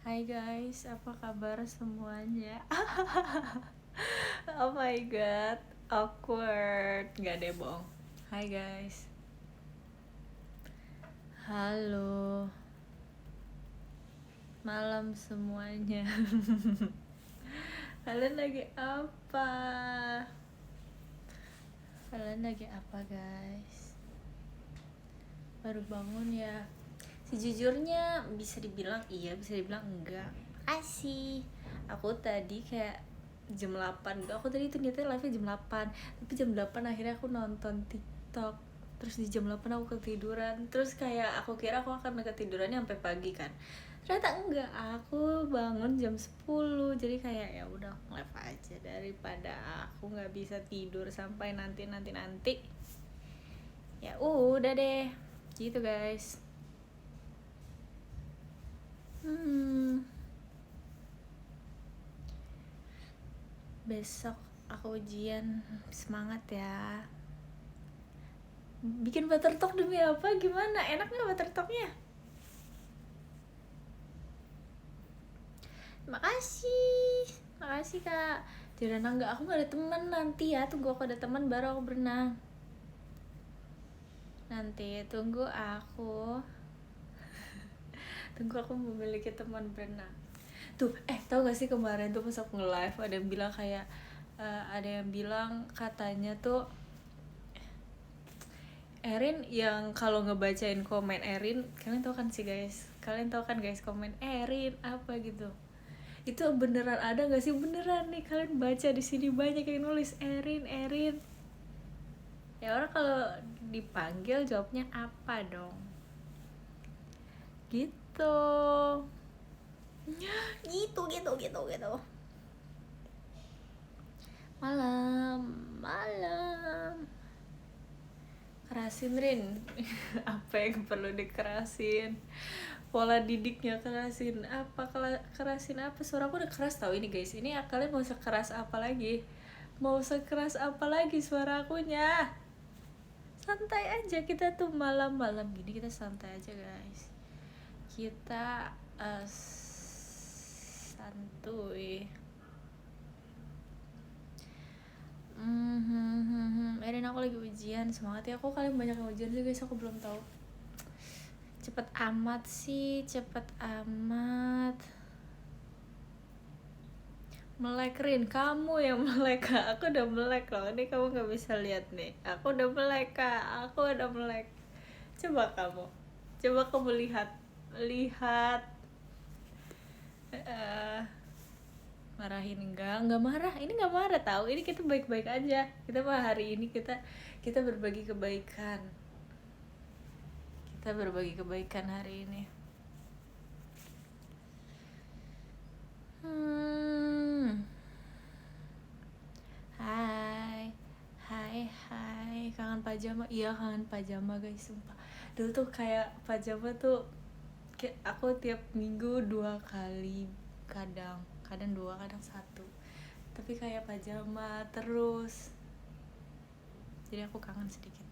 Hai guys, apa kabar semuanya? Oh my god, awkward. Gak deh, bohong. Hai guys. Halo. Malam semuanya. Kalian lagi apa? Kalian lagi apa guys? Baru bangun ya? Sejujurnya bisa dibilang iya, bisa dibilang enggak. Asih. Aku tadi kayak jam 8. Aku tadi ternyata live-nya jam 8. Tapi jam 8 akhirnya aku nonton TikTok. Terus di jam 8 aku ketiduran. Terus kayak aku kira aku akan ketidurannya sampai pagi kan. Ternyata enggak, aku bangun jam 10. Jadi kayak ya udah live aja daripada aku nggak bisa tidur sampai nanti. Ya udah deh. Gitu guys. Besok aku ujian, semangat ya. Bikin buttertalk demi apa? Gimana? Enak nggak buttertalknya? Makasih kak. Di renang nggak? Aku nggak ada teman nanti ya. Tunggu aku ada teman baru aku berenang. Nanti tunggu aku. Tunggu aku memiliki teman berenang. Tuh, tau gak sih kemarin tuh pas aku nge-live ada yang bilang kayak ada yang bilang katanya tuh Erin yang kalau ngebacain komen Erin, kalian tau kan sih guys, komen Erin apa gitu, itu beneran ada nggak sih? Beneran nih, kalian baca di sini banyak yang nulis Erin. Ya orang kalau dipanggil jawabnya apa dong? Gitu. Gitu. Malam. Kerasin Rin. Apa yang perlu dikerasin? Pola didiknya kerasin apa? Kerasin apa? Suara aku udah keras tau ini guys. Ini kalian mau sekeras apa lagi? Suara akunya? Santai aja, kita tuh malam-malam gini kita santai aja guys. Kita santuy. Erin, aku lagi ujian, semangat ya. Aku kalian banyak yang ujian sih guys, aku belum tahu. Cepet amat. Melek Rin, kamu yang melek kak. Aku udah melek loh, ini kamu gak bisa lihat nih. Aku udah melek kak, Coba kamu lihat. Marahin enggak marah. Ini enggak marah tahu. Ini kita baik-baik aja. Kita mah hari ini kita berbagi kebaikan. Hari ini. Hai. Kangen pajama. Iya, kangen pajama guys, sumpah. Dulu tuh kayak pajama tuh kayak aku tiap minggu 2 kali, kadang 2, kadang 1. Tapi kayak pajama terus. Jadi aku kangen sedikit.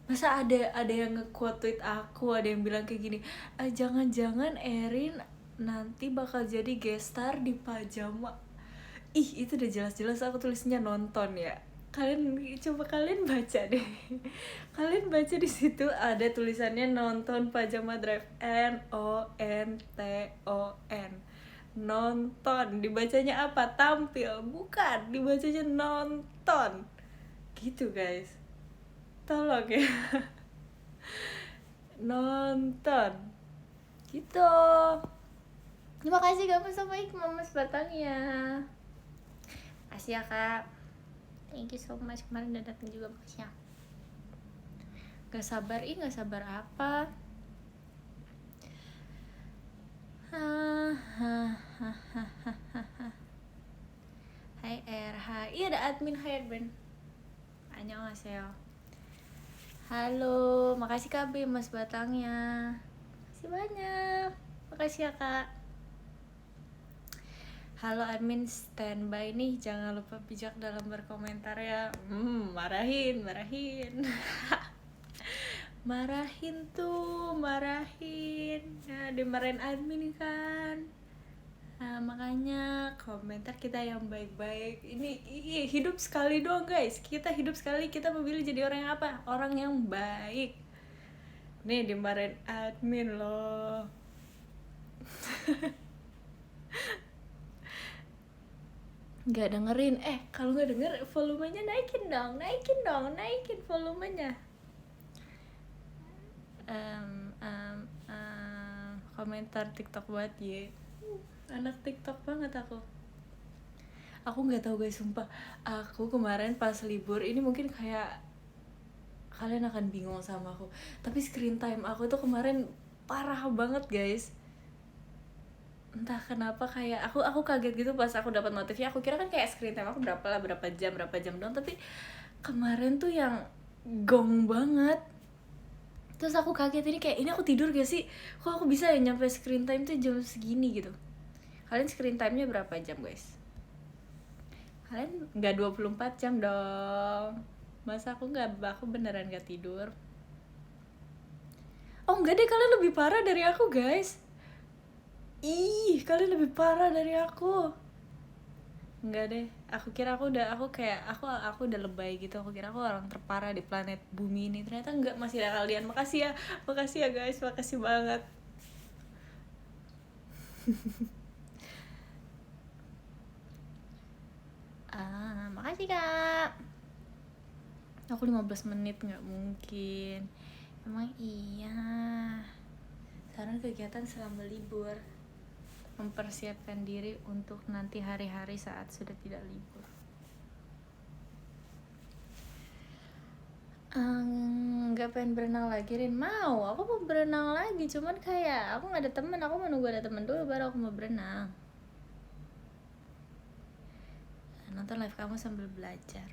Masa ada yang nge-quote tweet aku, ada yang bilang kayak gini, jangan-jangan Erin nanti bakal jadi guest star di pajama. Ih, itu udah jelas-jelas aku tulisnya nonton ya. Kalian baca deh. Kalian baca di situ ada tulisannya nonton pajama drive, NONTON. Nonton, dibacanya apa? Tampil, bukan, dibacanya nonton. Gitu guys. Tolong ya. Nonton. Gitu. Terima kasih kamu sama Mas Batangnya. Makasih ya kak. Thank you so much, kemarin udah datang juga, makasih ya. Gak sabar apa? Hai hai. Iya ada admin Hai Admin. Annyeonghaseyo. Halo, makasih Kak B, Mas Batangnya. Makasih banyak. Makasih ya Kak. Halo admin, standby nih, jangan lupa bijak dalam berkomentar ya. Marahin. marahin nah, dimarahin admin kan. Nah, makanya komentar kita yang baik-baik. Ini hidup sekali doang guys. Kita hidup sekali, kita memilih jadi orang yang apa? Orang yang baik. Nih dimarahin admin loh. Nggak dengerin. Kalau nggak denger volumenya naikin dong, naikin volumenya. Komentar TikTok buat ye. Anak TikTok banget aku nggak tahu guys, sumpah. Aku kemarin pas libur ini mungkin kayak kalian akan bingung sama aku, tapi screen time aku tuh kemarin parah banget guys. Entah kenapa kayak aku kaget gitu pas aku dapat notifnya. Aku kira kan kayak screen time aku berapa jam doang, tapi kemarin tuh yang gong banget. Terus aku kaget, ini aku tidur gak sih? Kok aku bisa ya nyampe screen time tuh jam segini gitu. Kalian screen time-nya berapa jam guys? Kalian nggak 24 jam dong. Masa aku beneran nggak tidur? Oh enggak deh, kalian lebih parah dari aku guys. Kalian lebih parah dari aku. Enggak deh, aku kira aku udah lebay gitu. Aku kira aku orang terparah di planet bumi ini. Ternyata enggak, masih ada kalian. Makasih ya guys, makasih banget. Makasih kak. Aku 15 menit nggak mungkin. Emang iya. Saran kegiatan selama libur, mempersiapkan diri untuk nanti hari-hari saat sudah tidak libur. Nggak pengen berenang lagi Rin? Aku mau berenang lagi, cuman kayak aku nggak ada temen. Aku mau nunggu ada temen dulu baru aku mau berenang. Nonton live kamu sambil belajar.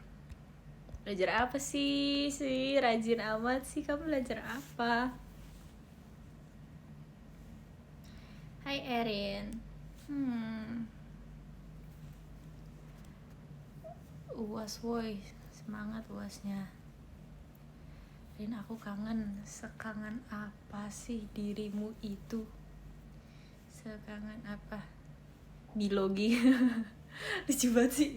Belajar apa sih? Rajin amat sih, kamu belajar apa? Hai Erin. UAS woy, semangat UASnya. Rin, aku kangen. Sekangen apa sih dirimu itu? Sekangen apa? Biologi. Lucu banget sih,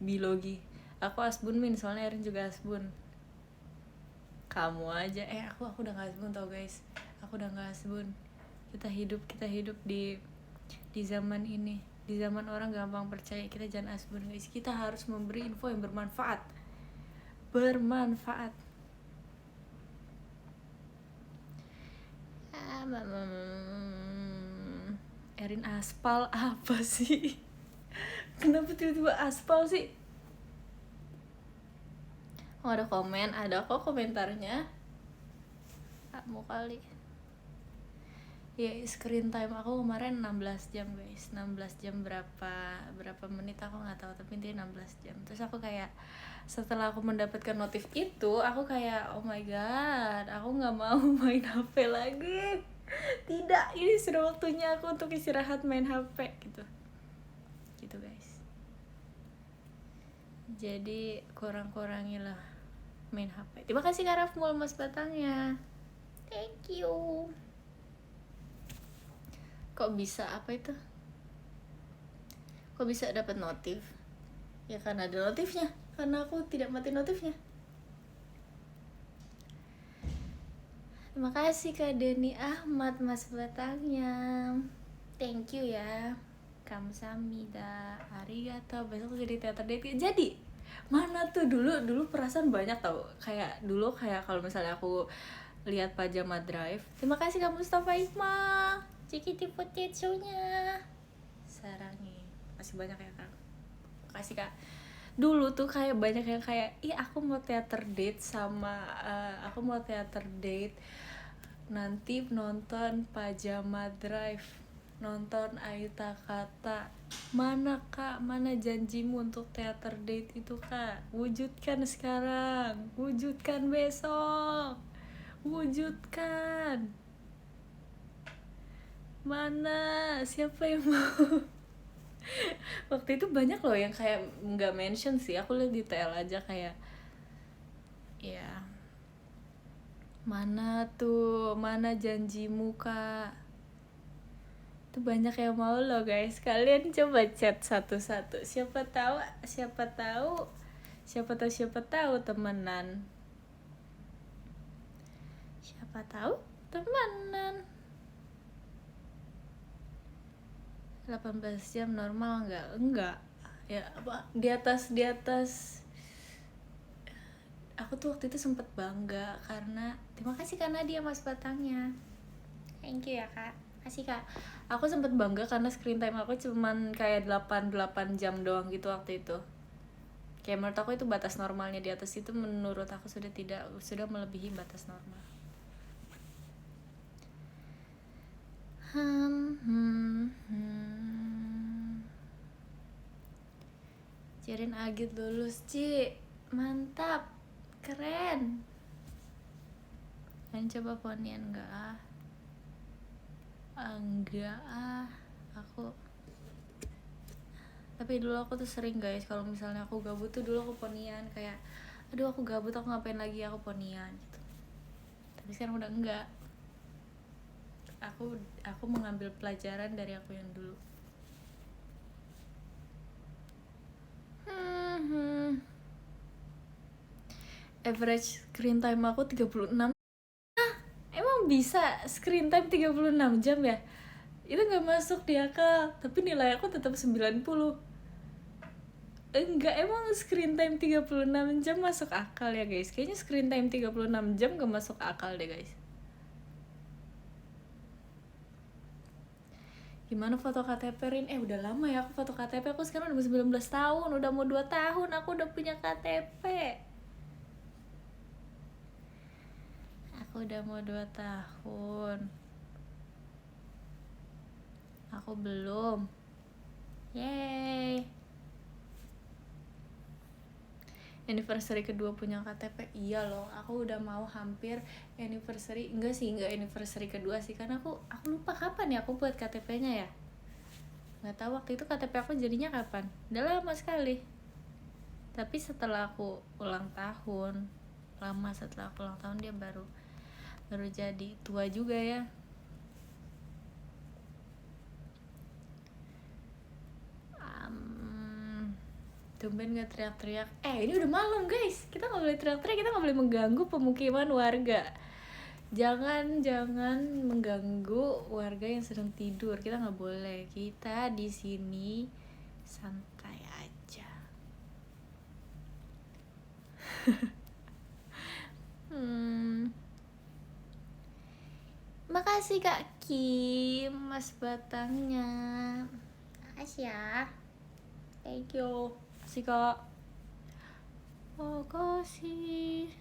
biologi. Aku asbun min, soalnya Erin juga asbun. Kamu aja, aku udah gak asbun tau guys. Aku udah gak asbun. Kita hidup di zaman ini, di zaman orang gampang percaya. Kita jangan asbun guys. Kita harus memberi info yang bermanfaat. Erin aspal apa sih? Kenapa tiba-tiba aspal sih? Oh, ada komen, ada kok komentarnya. Mau kali. Ya, screen time aku kemarin 16 jam guys. 16 jam berapa menit aku nggak tahu, tapi intinya 16 jam. Terus aku kayak setelah aku mendapatkan notif itu, aku kayak oh my god, aku nggak mau main HP lagi. Tidak, ini sudah waktunya aku untuk istirahat main HP gitu guys. Jadi kurang-kurangilah main HP. Terima kasih Kak Rafmul mas batangnya. Thank you. Kok bisa apa itu? Kok bisa dapat notif? Ya karena ada notifnya. Karena aku tidak mati notifnya. Terima kasih Kak Deni Ahmad mas batangnya. Thank you ya. Kamsahamnida. Arigato. Besok jadi teater date. Jadi mana tuh dulu perasaan banyak tau. Kayak dulu kalau misalnya aku lihat Pajama Drive. Terima kasih Kak Mustafa Ikma. Cikiti potetsunya. Sarangi. Masih banyak ya Kak. Makasih Kak. Dulu tuh kayak banyak yang kayak aku mau teater date nanti nonton Pajama Drive, nonton Aita Kata. Mana Kak, mana janjimu untuk teater date itu Kak? Wujudkan sekarang, wujudkan besok, wujudkan. Mana, siapa yang mau? Waktu itu banyak loh yang kayak nggak mention sih, aku lihat detail aja kayak ya Mana tuh, mana janjimu kak? Tuh banyak yang mau loh guys. Kalian coba chat satu-satu. Siapa tahu, siapa tahu, siapa tahu, siapa tahu temenan. Siapa tahu temenan. 18 jam normal nggak? Enggak. Ya apa? Di atas. Aku tuh waktu itu sempet bangga karena terima kasih karena dia mas batangnya. Thank you ya kak. Kasih kak. Aku sempet bangga karena screen time aku cuman kayak 8 jam doang gitu waktu itu. Kayak menurut aku itu batas normalnya, di atas itu menurut aku sudah melebihi batas normal. Cirin Agit lulus, Ci. Mantap. Keren. Kan coba ponian enggak ah? Enggak ah. Tapi dulu aku tuh sering guys, kalau misalnya aku gabut tuh dulu aku ponian, kayak aduh aku gabut, aku ngapain lagi, aku ponian gitu. Tapi sekarang udah enggak. Aku mengambil pelajaran dari aku yang dulu. Average screen time aku 36. Emang bisa screen time 36 jam ya? Itu gak masuk di akal. Tapi nilai aku tetap 90. Enggak, emang screen time 36 jam masuk akal ya guys? Kayaknya screen time 36 jam gak masuk akal deh guys. Gimana foto KTP Rin? Udah lama ya aku foto KTP. Aku sekarang udah 19 tahun. Udah mau 2 tahun aku udah punya KTP. Aku udah mau 2 tahun. Aku belum. Yeay. Anniversary kedua punya KTP. Iya loh, aku udah mau hampir anniversary. Enggak anniversary kedua sih, karena aku lupa kapan ya aku buat KTP-nya ya. Nggak tahu waktu itu KTP aku jadinya kapan. Udah lama sekali. Tapi setelah aku ulang tahun, setelah aku ulang tahun dia baru jadi. Tua juga ya. Tumben gak teriak-teriak. Ini udah malam guys, kita gak boleh teriak-teriak, kita gak boleh mengganggu pemukiman warga. Jangan mengganggu warga yang sedang tidur. Kita gak boleh. Kita di sini santai aja. Makasih Kak Kim, Mas Batangnya. Makasih ya. Thank you. Makasih Kak. Makasih.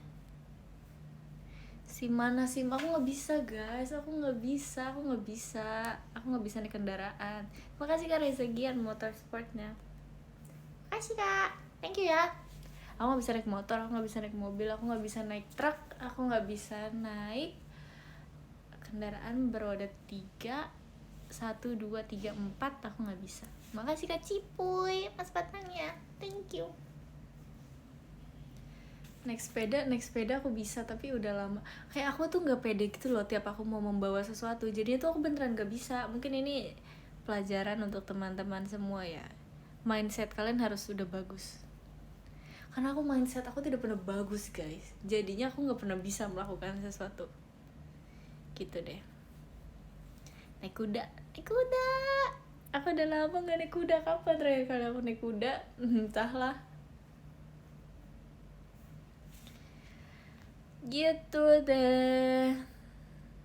Mana sim? Aku nggak bisa guys, aku nggak bisa naik kendaraan. Makasih Kak Rezegian motorsportnya. Makasih Kak, thank you ya. Aku nggak bisa naik motor, aku nggak bisa naik mobil, aku nggak bisa naik truk, aku nggak bisa naik kendaraan beroda 3, 1, 2, 3, 4, aku nggak bisa. Makasih Kak Cipuy, Mas Batangnya, thank you. Naik sepeda aku bisa, tapi udah lama. Kayak aku tuh nggak pede gitu loh tiap aku mau membawa sesuatu. Jadi itu aku beneran nggak bisa. Mungkin ini pelajaran untuk teman-teman semua ya. Mindset kalian harus sudah bagus. Karena mindset aku tidak pernah bagus guys. Jadinya aku nggak pernah bisa melakukan sesuatu. Gitu deh. Naik kuda. Aku udah lama nggak naik kuda. Kapan terakhir kali aku naik kuda? Entahlah. Gitu deh.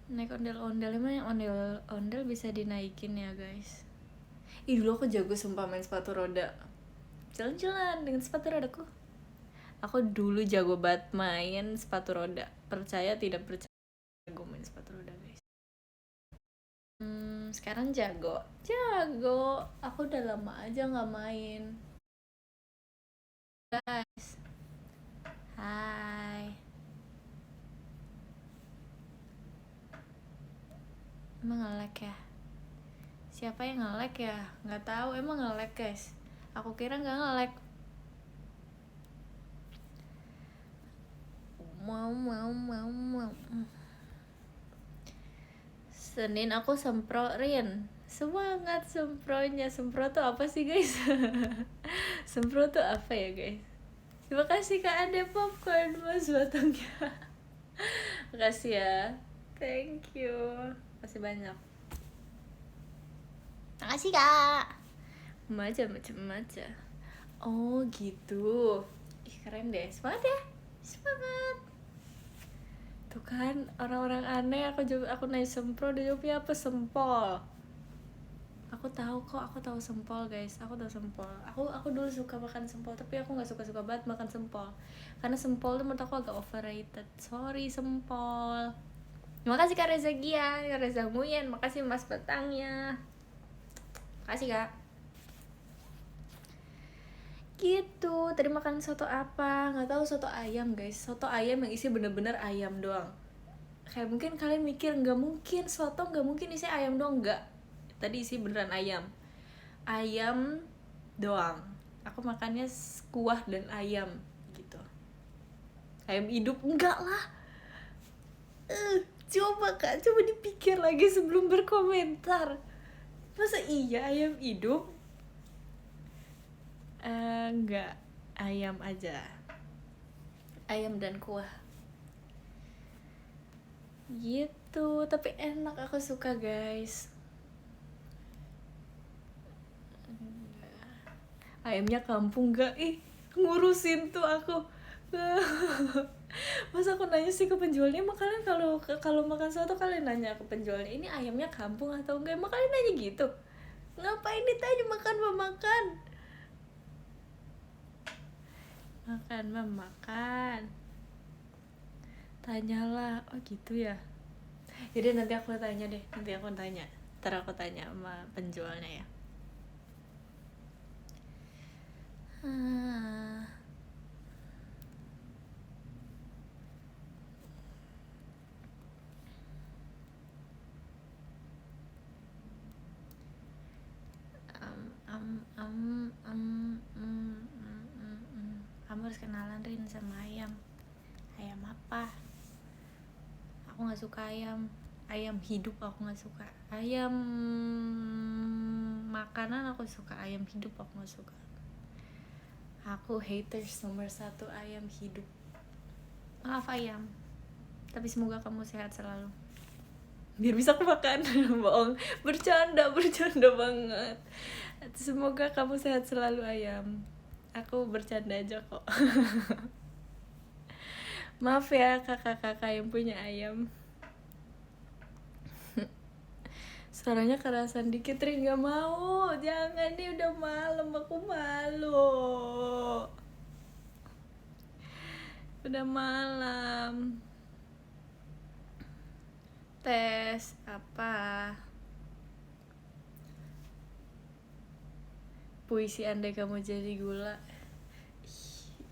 Naik ondel-ondel, emang yang ondel-ondel bisa dinaikin ya guys. Dulu aku jago sumpah main sepatu roda. Jalan-jalan dengan sepatu rodaku. Aku dulu jago banget main sepatu roda. Percaya tidak percaya, jago main sepatu roda guys. Sekarang jago. Aku udah lama aja nggak main. Guys, hai. Emang nge-lag ya? Siapa yang nge-lag ya? Nggak tahu, emang nge-lag guys. Aku kira nggak nge-lag. Senin aku semproin. Semangat sempronya. Sempro tuh apa sih guys? Sempro tuh apa ya guys? Terima kasih Kak Ade Popcorn Mas batangnya. Makasih ya. Thank you. Makasih banyak. Makasih Kak. Macam-macam. Oh gitu. Ih keren deh. Semangat ya. Semangat. Tuh kan orang-orang aneh aku nanya sempro dia jawabnya apa sempol. Aku tahu sempol guys. Aku tahu sempol. Aku dulu suka makan sempol tapi aku nggak suka banget makan sempol. Karena sempol tuh menurut aku agak overrated. Sorry sempol. Makasih Kak Reza Gian, Kak Reza Muyen, makasih Mas Batangnya. Makasih Kak. Gitu, tadi makan soto apa? Nggak tahu, soto ayam guys. Soto ayam yang isi bener-bener ayam doang. Kayak mungkin kalian mikir nggak mungkin soto nggak mungkin isi ayam doang, nggak. Tadi isi beneran ayam doang. Aku makannya kuah dan ayam gitu. Ayam hidup enggak lah. Coba Kak, coba dipikir lagi sebelum berkomentar. Masa iya ayam hidup? Enggak, ayam aja. Ayam dan kuah. Gitu, tapi enak, aku suka guys. Ayamnya kampung gak? Ih, ngurusin tuh aku. Masa aku nanya sih ke penjualnya, emang kalian kalau makan soto kalian nanya ke penjualnya ini ayamnya kampung atau enggak? Emang kalian nanya gitu? Ngapain ditanya makan memakan? Makan. Tanyalah, oh gitu ya. Jadi nanti aku tanya. Ntar aku tanya sama penjualnya ya. Kamu harus kenalan Rin sama ayam. Ayam apa? Aku nggak suka ayam hidup, aku nggak suka. Ayam makanan aku suka, ayam hidup aku nggak suka. Aku haters nomor 1 ayam hidup. Maaf ayam, tapi semoga kamu sehat selalu biar bisa aku makan. Bohong, bercanda banget. Semoga kamu sehat selalu ayam. Aku bercanda aja kok. Maaf ya kakak-kakak yang punya ayam. Suaranya kerasan dikit, Rin. Gak mau, jangan, nih udah malam, aku malu. Udah malam. Tes apa? Puisi andai kamu jadi gula.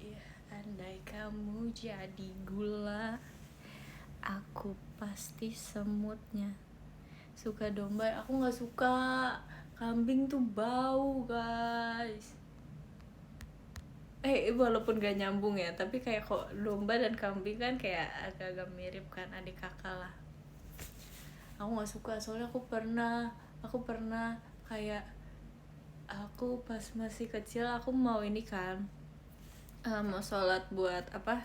Iya, andai kamu jadi gula, aku pasti semutnya. Suka domba, aku nggak suka. Kambing tuh bau guys. Walaupun gak nyambung ya, tapi kayak kok domba dan kambing kan kayak agak-agak mirip kan, adik kakak lah. Aku nggak suka, soalnya aku pernah kayak aku pas masih kecil aku mau ini kan, mau sholat buat apa?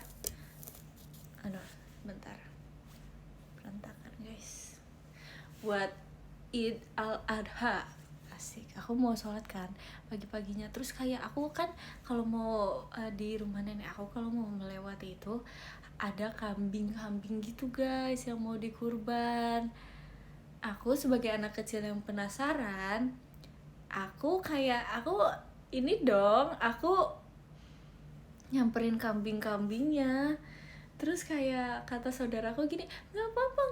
Aduh, bentar, berantakan guys. Buat Id al-Adha, asik. Aku mau sholat kan pagi-paginya, terus kayak aku kan kalau mau di rumah nenek aku kalau mau melewati itu ada kambing gitu guys yang mau dikurban. Aku sebagai anak kecil yang penasaran, aku ini dong, aku nyamperin kambingnya. Terus kayak kata saudaraku gini, nggak apa-apa,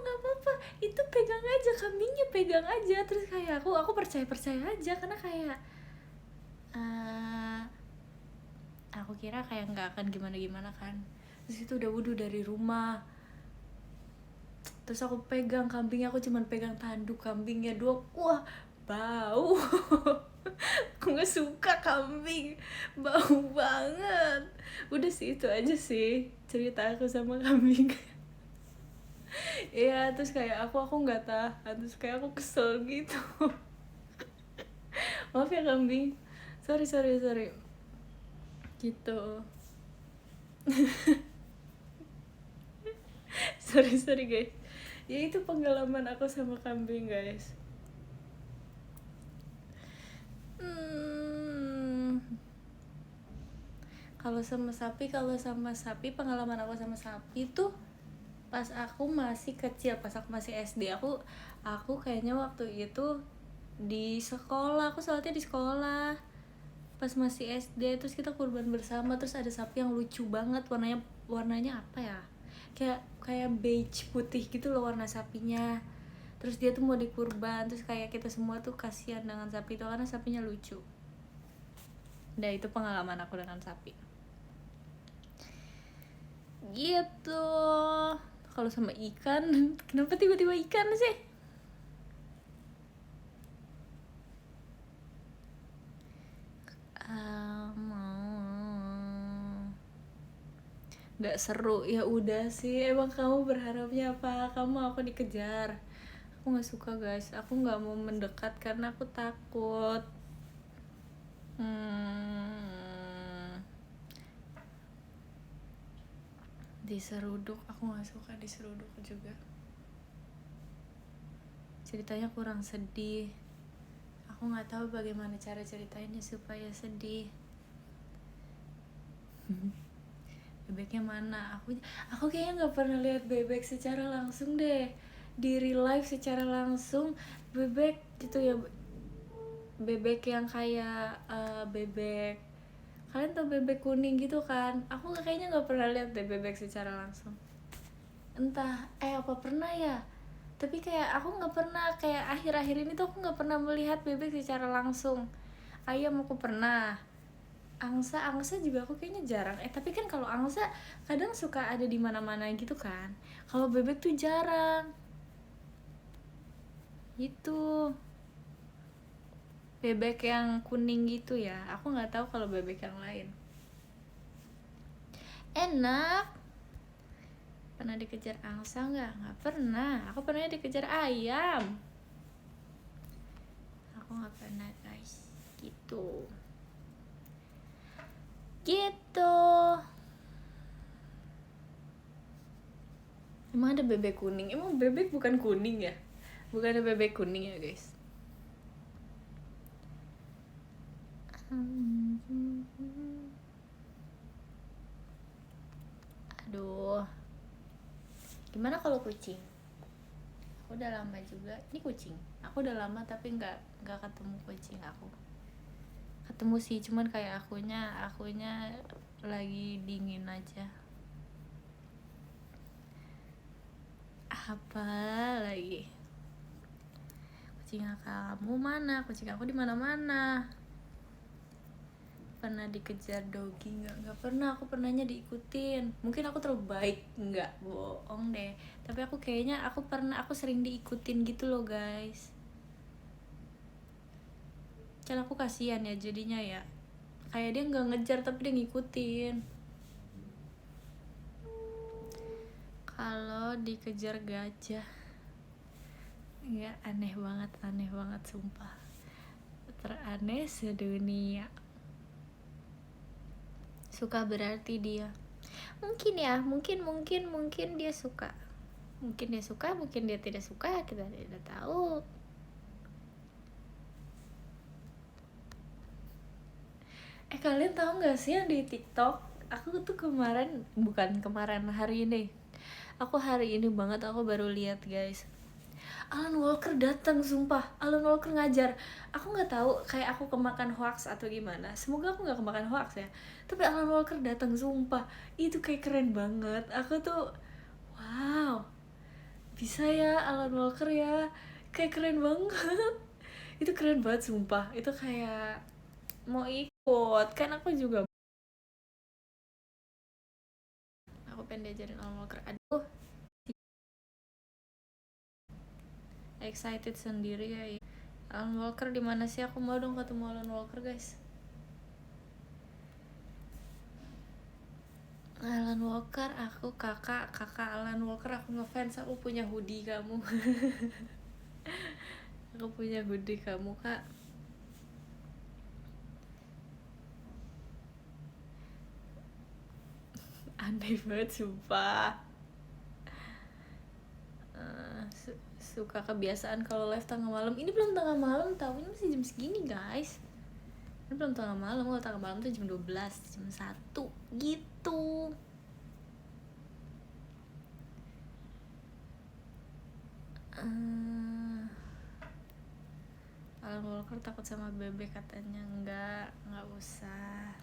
itu pegang aja, kambingnya pegang aja. Terus kayak aku percaya aja, karena kayak aku kira kayak nggak akan gimana kan. Terus itu udah wudhu dari rumah, terus aku pegang kambingnya, aku cuman pegang tanduk kambingnya doang. Wah, bau. Aku nggak suka kambing, bau banget. Udah sih, itu aja sih cerita aku sama kambing. Iya, terus kayak aku nggak tahan, terus kayak aku kesel gitu. Maaf ya kambing, sorry gitu. Sorry guys, ya itu pengalaman aku sama kambing guys. Kalau sama sapi pengalaman aku sama sapi tuh pas aku masih kecil, pas aku masih SD. Aku kayaknya waktu itu di sekolah, aku sholatnya di sekolah pas masih SD. Terus kita kurban bersama, terus ada sapi yang lucu banget, warnanya apa ya, kayak beige putih gitu loh warna sapinya. Terus dia tuh mau dikurban, terus kayak kita semua tuh kasihan dengan sapi itu karena sapinya lucu. Nah, itu pengalaman aku dengan sapi gitu. Kalau sama ikan, kenapa tiba-tiba ikan sih? Nggak seru ya udah sih. Emang kamu berharapnya apa? Aku dikejar. Aku nggak suka guys, aku nggak mau mendekat karena aku takut. Diseruduk, aku nggak suka diseruduk juga. Ceritanya kurang sedih. Aku nggak tahu bagaimana cara ceritainnya supaya sedih. Bebeknya mana? Aku kayaknya nggak pernah lihat bebek secara langsung deh, di real life secara langsung. Bebek gitu ya, bebek yang kayak bebek, kalian tau bebek kuning gitu kan? Aku kayaknya nggak pernah lihat deh bebek secara langsung. Entah apa pernah ya, tapi kayak aku nggak pernah, kayak akhir-akhir ini tuh aku nggak pernah melihat bebek secara langsung. Ayam aku pernah, angsa juga aku kayaknya jarang. Tapi kan kalau angsa kadang suka ada di mana-mana gitu kan. Kalau bebek tuh jarang. Itu bebek yang kuning gitu ya. Aku nggak tahu kalau bebek yang lain. Enak. Pernah dikejar angsa nggak? Nggak pernah. Aku pernah dikejar ayam. Aku nggak pernah guys. Gitu. Emang ada bebek kuning? Emang bebek bukan kuning ya? Bukan ada bebek kuning ya guys? Aduh, gimana kalau kucing? Aku udah lama juga. Ini kucing. Aku udah lama tapi nggak ketemu kucing aku. Ketemu sih, cuman kayak akunya lagi dingin aja. Apa lagi? Kucing kamu mana? Kucing aku di mana-mana. Pernah dikejar dogi nggak pernah. Aku pernahnya diikutin. Mungkin aku terlalu baik, nggak, bohong deh. Tapi aku kayaknya aku sering diikutin gitu loh guys. Kan aku kasihan ya jadinya ya, kayak dia nggak ngejar tapi dia ngikutin. Kalau dikejar gajah, ya aneh banget sumpah, teraneh sedunia. Suka berarti dia mungkin dia suka, mungkin dia tidak suka, kita tidak tahu. Kalian tahu nggak sih yang di TikTok? Aku tuh hari ini banget aku baru lihat guys. Alan Walker datang, sumpah. Alan Walker ngajar. Aku nggak tahu, kayak aku kemakan hoax atau gimana. Semoga aku nggak kemakan hoax ya. Tapi Alan Walker datang, sumpah. Itu kayak keren banget. Aku tuh, wow, bisa ya Alan Walker ya. Kayak keren banget. Itu keren banget, sumpah. Itu kayak mau ikut. Kan aku juga. Aku pengen diajarin Alan Walker. Aduh, excited sendiri ya. Alan Walker di mana sih? Aku mau dong ketemu Alan Walker guys. Alan Walker, aku kakak Alan Walker, aku ngefans, aku punya hoodie kamu. Aku punya hoodie kamu kak. Aneh banget sumpah. Suka kebiasaan kalau live tengah malam. Ini belum tengah malam tau, ini masih jam segini guys. Ini belum tengah malam, kalau tengah malam tuh jam 12, jam 1 gitu. Alan Walker takut sama bebek katanya. Enggak usah.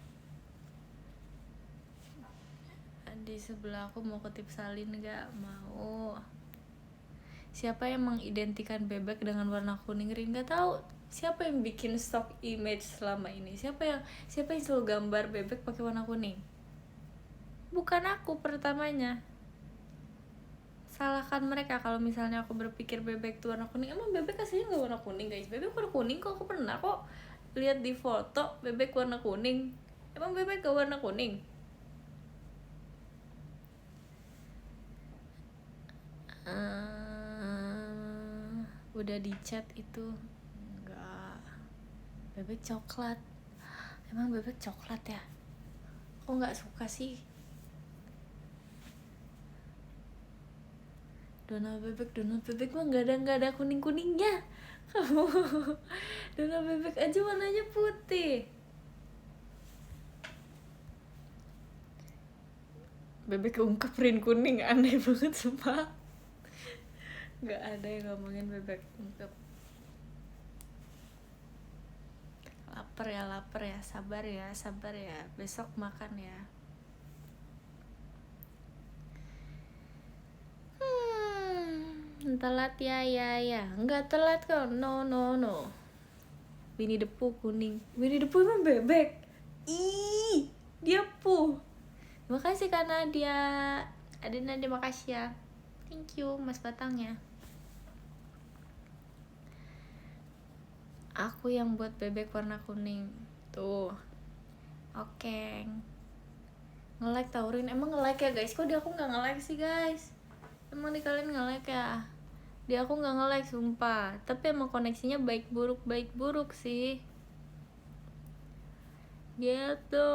Di sebelah aku mau ketip salin, nggak mau. Siapa yang mengidentikan bebek dengan warna kuning? Rin nggak tahu. Siapa yang bikin stock image selama ini? Siapa yang selalu gambar bebek pakai warna kuning? Bukan aku pertamanya. Salahkan mereka kalau misalnya aku berpikir bebek itu warna kuning. Emang bebek aslinya nggak warna kuning guys? Bebek warna kuning kok, aku pernah kok lihat di foto bebek warna kuning. Emang bebek gak warna kuning? Udah di chat itu. Enggak. Bebek coklat. Emang bebek coklat ya? Kok nggak suka sih? Donald bebek mah nggak ada kuning kuningnya. Kamu Donald bebek aja warnanya putih. Bebek keungkep Rin kuning, aneh banget sumpah. Nggak ada yang ngomongin bebek ungkep. Lapar ya, sabar ya, besok makan ya. Telat ya, nggak telat kok, no. Winnie the Pooh kuning. Winnie the Pooh emang bebek? Ih, dia Pooh. Makasih karena dia Nadia, makasih ya. Thank you Mas Batangnya. Aku yang buat bebek warna kuning. Tuh. Oke. Nge-like taurin. Emang nge-like ya guys? Kok di aku gak nge-like sih guys? Emang di kalian nge-like ya? Di aku gak nge-like sumpah. Tapi emang koneksinya baik buruk sih. Gitu.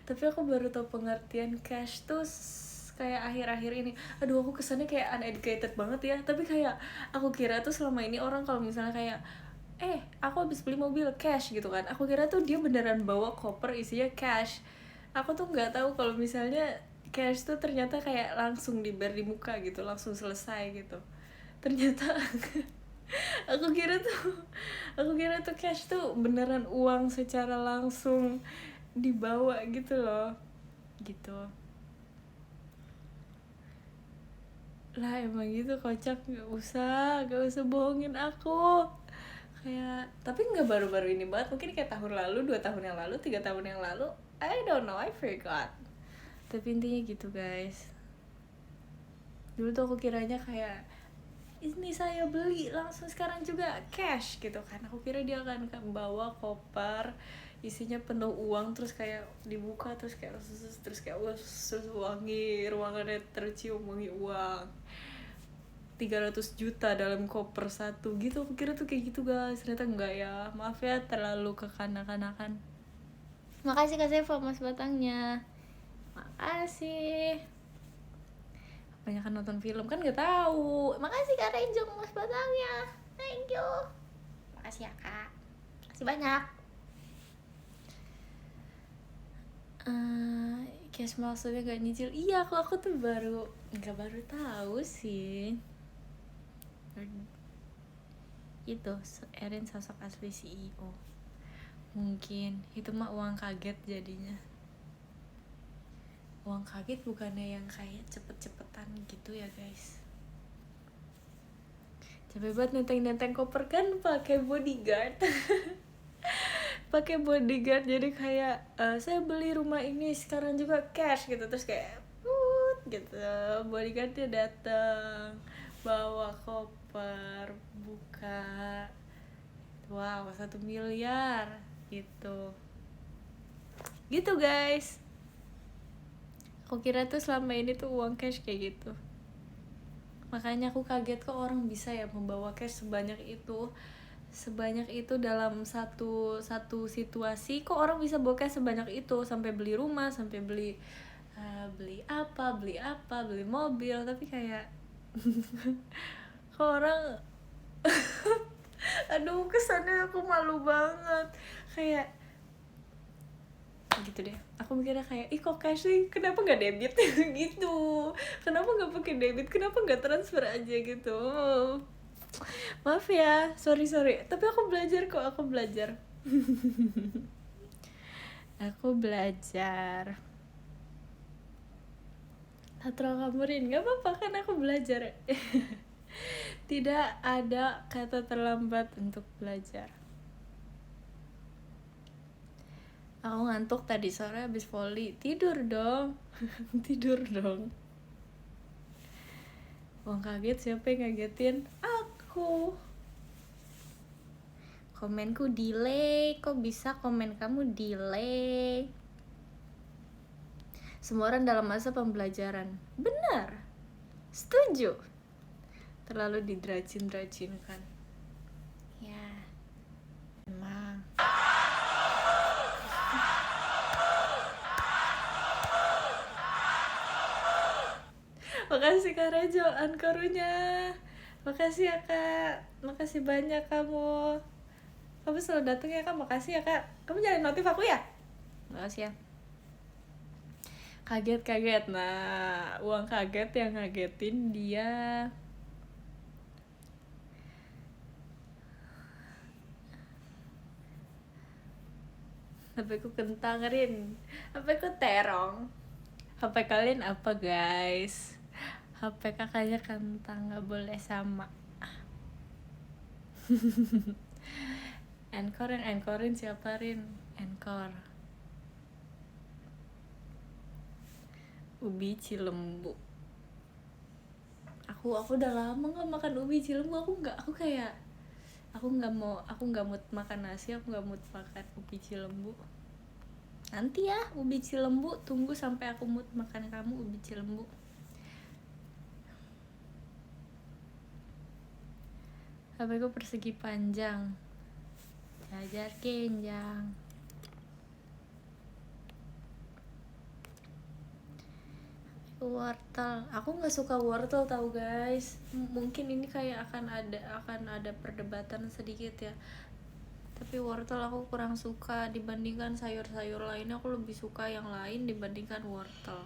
Tapi aku baru tau pengertian cash tuh kayak akhir-akhir ini. Aduh, aku kesannya kayak uneducated banget ya. Tapi kayak aku kira tuh selama ini orang kalau misalnya kayak aku habis beli mobil cash gitu kan, aku kira tuh dia beneran bawa koper isinya cash. Aku tuh nggak tahu kalau misalnya cash tuh ternyata kayak langsung dibayar di muka gitu, langsung selesai gitu. Ternyata aku kira tuh cash tuh beneran uang secara langsung dibawa gitu loh, gitu lah. Emang gitu kocak. Gak usah bohongin aku. Kayak, tapi nggak baru-baru ini banget, mungkin kayak tahun lalu, 2 tahun yang lalu, 3 tahun yang lalu, I don't know, I forgot. Tapi intinya gitu guys. Dulu tuh aku kiranya kayak ini saya beli langsung sekarang juga cash gitu kan. Aku kira dia akan bawa koper isinya penuh uang, terus kayak dibuka terus kayak wangi, ruangannya tercium wangi uang 300 juta dalam koper satu gitu. Aku kira tuh kayak gitu guys, ternyata enggak ya. Maaf ya terlalu kekanak-kanakan. Makasih Kak Seva Mas Batangnya, makasih. Banyakan nonton film kan, nggak tahu. Makasih Kak Renjong Mas Batangnya, thank you. Makasih ya Kak, makasih banyak. Cash maksudnya gak nyicil. Iya, aku tuh baru tahu sih. Itu Erin sosok asli CEO. Mungkin itu mah uang kaget jadinya. Uang kaget bukannya yang kayak cepet-cepetan gitu ya guys. Capek banget nenteng koper kan pakai bodyguard. Pakai bodyguard, jadi kayak saya beli rumah ini sekarang juga cash gitu, terus kayak gitu. Bodyguardnya datang bawa koper, buka, wow 1 miliar gitu guys. Aku kira tuh selama ini tuh uang cash kayak gitu, makanya aku kaget kok orang bisa ya membawa cash sebanyak itu dalam satu situasi. Kok orang bisa bawa cash sebanyak itu, sampai beli rumah, sampai beli beli mobil. Tapi kayak kok orang aduh, kesannya aku malu banget kayak gitu deh. Aku mikirnya kayak, ih kok cash sih, kenapa nggak debit gitu, kenapa nggak pakai debit, kenapa nggak transfer aja gitu. Maaf ya, sorry, tapi aku belajar kok, aku belajar. Aku belajar. Atro kamurin, nggak apa-apa kan, aku belajar. Tidak ada kata terlambat untuk belajar. Aku ngantuk tadi sore habis volley. Tidur dong. Tidur dong. Wong kaget, siapa yang ngagetin? Aku. Komenku delay. Kok bisa komen kamu delay? Semua orang dalam masa pembelajaran. Benar. Setuju. Terlalu didrajin-drajinkan. Ya. Emang. Makasih Kak Rejo, ankorunya. Makasih ya Kak, makasih banyak kamu. Kamu selalu datang ya Kak, makasih ya Kak. Kamu nyalain notif aku ya? Makasih ya. Kaget. Nah, uang kaget yang ngagetin dia. HP ku kentang, Rin. HP ku terong. HP kalian apa guys? HP kakaknya kentang, gak boleh sama. Anchorin siapa, Rin? Anchor ubi cilembu. Aku udah lama nggak makan ubi cilembu. Aku nggak mood makan nasi, aku nggak mood makan ubi cilembu. Nanti ya ubi cilembu, tunggu sampai aku mood makan kamu ubi cilembu. HP ku persegi panjang, jajar kenjang. Wortel, aku nggak suka wortel tahu guys. Mungkin ini kayak akan ada perdebatan sedikit ya, tapi wortel aku kurang suka dibandingkan sayur-sayur lainnya. Aku lebih suka yang lain dibandingkan wortel.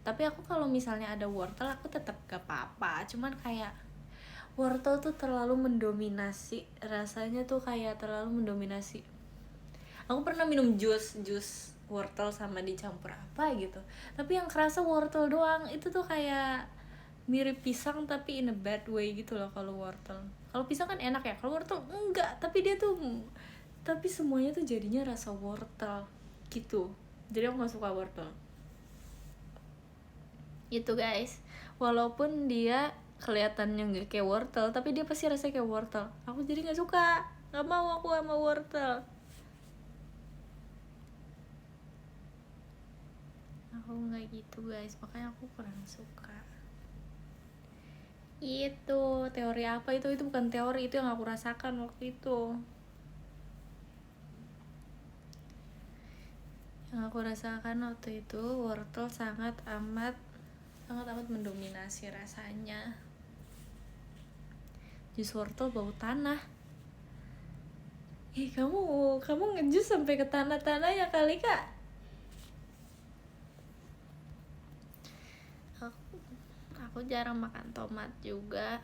Tapi aku kalau misalnya ada wortel aku tetap gak apa-apa, cuman kayak wortel tuh terlalu mendominasi, rasanya tuh kayak terlalu mendominasi. Aku pernah minum jus wortel sama dicampur apa gitu, tapi yang kerasa wortel doang. Itu tuh kayak mirip pisang tapi in a bad way gitu loh kalau wortel. Kalau pisang kan enak ya, kalau wortel enggak, tapi semuanya tuh jadinya rasa wortel gitu. Jadi aku gak suka wortel itu guys. Walaupun dia kelihatannya nggak kayak wortel, tapi dia pasti rasanya kayak wortel. Aku jadi nggak suka, nggak mau aku sama wortel. Aku nggak gitu guys, makanya aku kurang suka. Itu teori apa itu bukan teori, itu yang aku rasakan waktu itu. Yang aku rasakan waktu itu, wortel sangat amat mendominasi rasanya. Jus wortel bau tanah. Kamu ngejus sampai ke tanah-tanah ya kali Kak. Aku jarang makan tomat juga.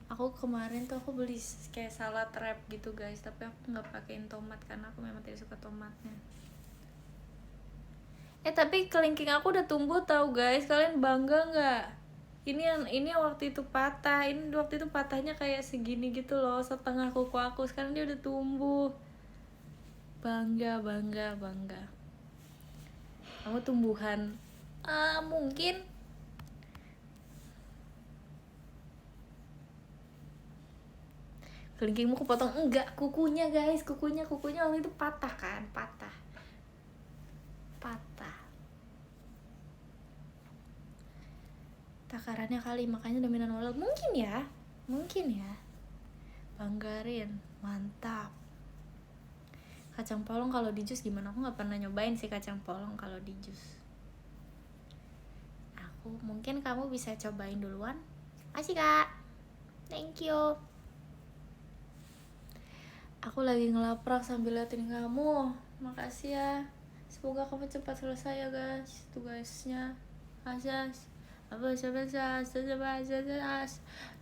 Aku kemarin tuh aku beli kayak salad wrap gitu guys, tapi aku nggak pakein tomat karena aku memang tidak suka tomatnya. Tapi kelingking aku udah tumbuh tahu guys, kalian bangga nggak? Ini waktu itu patah. Ini waktu itu patahnya kayak segini gitu loh, setengah kuku aku. Sekarang dia udah tumbuh. Bangga. Kamu tumbuhan Mungkin kelingkingmu kepotong. Enggak, kukunya guys, kukunya waktu itu patah kan, patah takarannya kali, makanya dominan oral. Mungkin ya Banggarin, mantap. Kacang polong kalau di jus gimana? Aku nggak pernah nyobain sih kacang polong kalau di jus. Mungkin kamu bisa cobain duluan. Makasih kak, thank you. Aku lagi ngelaprak sambil liatin kamu. Makasih ya. Semoga kamu cepat selesai ya guys tugasnya. Asas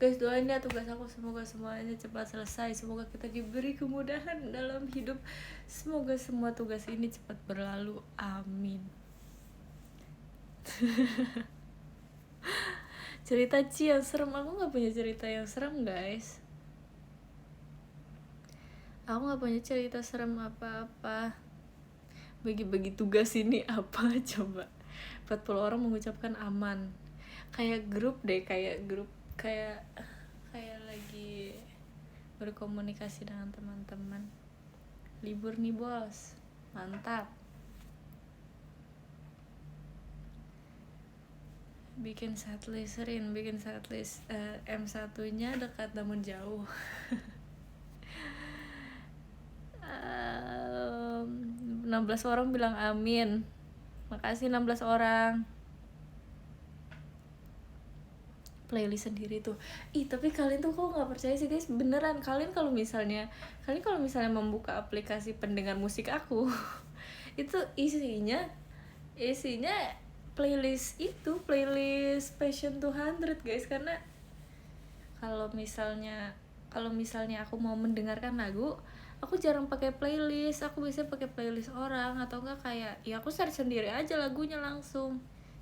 guys, doain ya tugas aku, semoga semuanya cepat selesai, semoga kita diberi kemudahan dalam hidup, semoga semua tugas ini cepat berlalu, amin. Cerita yang serem, aku nggak punya cerita yang serem guys, aku nggak punya cerita serem apa-apa. Bagi-bagi tugas ini apa coba, 40 orang mengucapkan aman, kayak grup kayak lagi berkomunikasi dengan teman-teman. Libur nih bos, mantap. Bikin setlist M1 nya dekat namun jauh. 16 orang bilang amin, makasih 16 orang. Playlist sendiri tuh, tapi kalian tuh kok nggak percaya sih guys, beneran. Kalian kalau misalnya membuka aplikasi pendengar musik aku itu isinya playlist Passion 200 guys, karena kalau misalnya aku mau mendengarkan lagu, aku jarang pakai playlist, aku biasanya pakai playlist orang, atau enggak kayak ya aku search sendiri aja lagunya langsung.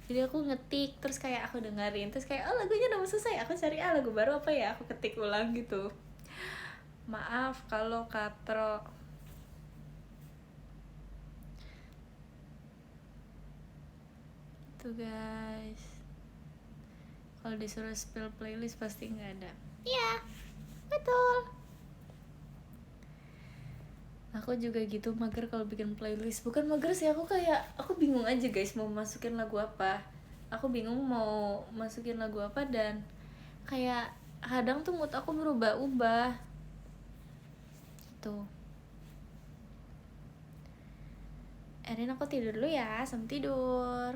Jadi aku ngetik, terus kayak aku dengerin, terus kayak lagunya udah mau selesai, aku cari lagu baru apa ya, aku ketik ulang gitu. Maaf kalau katro. Itu guys, kalau disuruh spill playlist pasti nggak ada. Iya, betul. Aku juga gitu, mager kalau bikin playlist. Bukan mager sih, aku bingung aja guys mau masukin lagu apa. Aku bingung mau masukin lagu apa, dan kayak kadang tuh mood aku berubah-ubah gitu. Erin, aku tidur dulu ya, sampai tidur.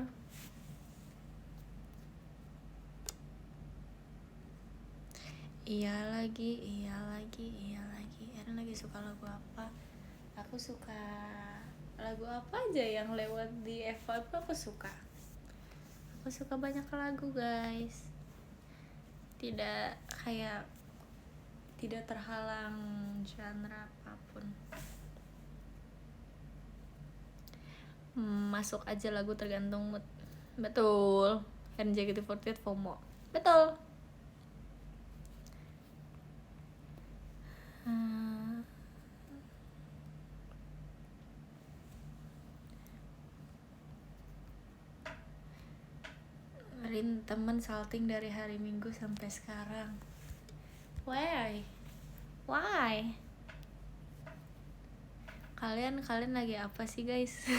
Iya lagi. Erin lagi suka lagu apa? Aku suka lagu apa aja yang lewat di Eva, aku suka banyak lagu guys, tidak terhalang genre apapun. Masuk aja lagu tergantung mood. Betul. JKT48 FOMO. Betul. Rin, temen salting dari hari Minggu sampai sekarang. Why? Kalian lagi apa sih guys?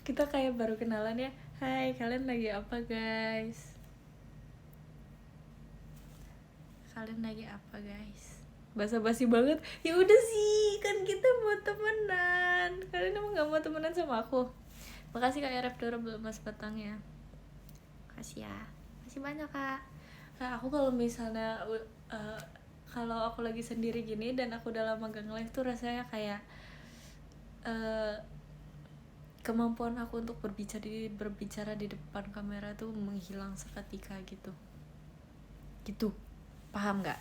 Kita kayak baru kenalan ya. Hai, kalian lagi apa guys? Basa-basi banget. Ya udah sih, kan kita mau temenan. Kalian emang nggak mau temenan sama aku? Makasih Kak RF Dora belum mas petangnya. Makasih ya. Makasih banyak Kak. Nah, aku kalau misalnya kalau aku lagi sendiri gini dan aku udah lama gak nge-live tuh rasanya kayak kemampuan aku untuk berbicara di depan kamera tuh menghilang seketika gitu, paham nggak?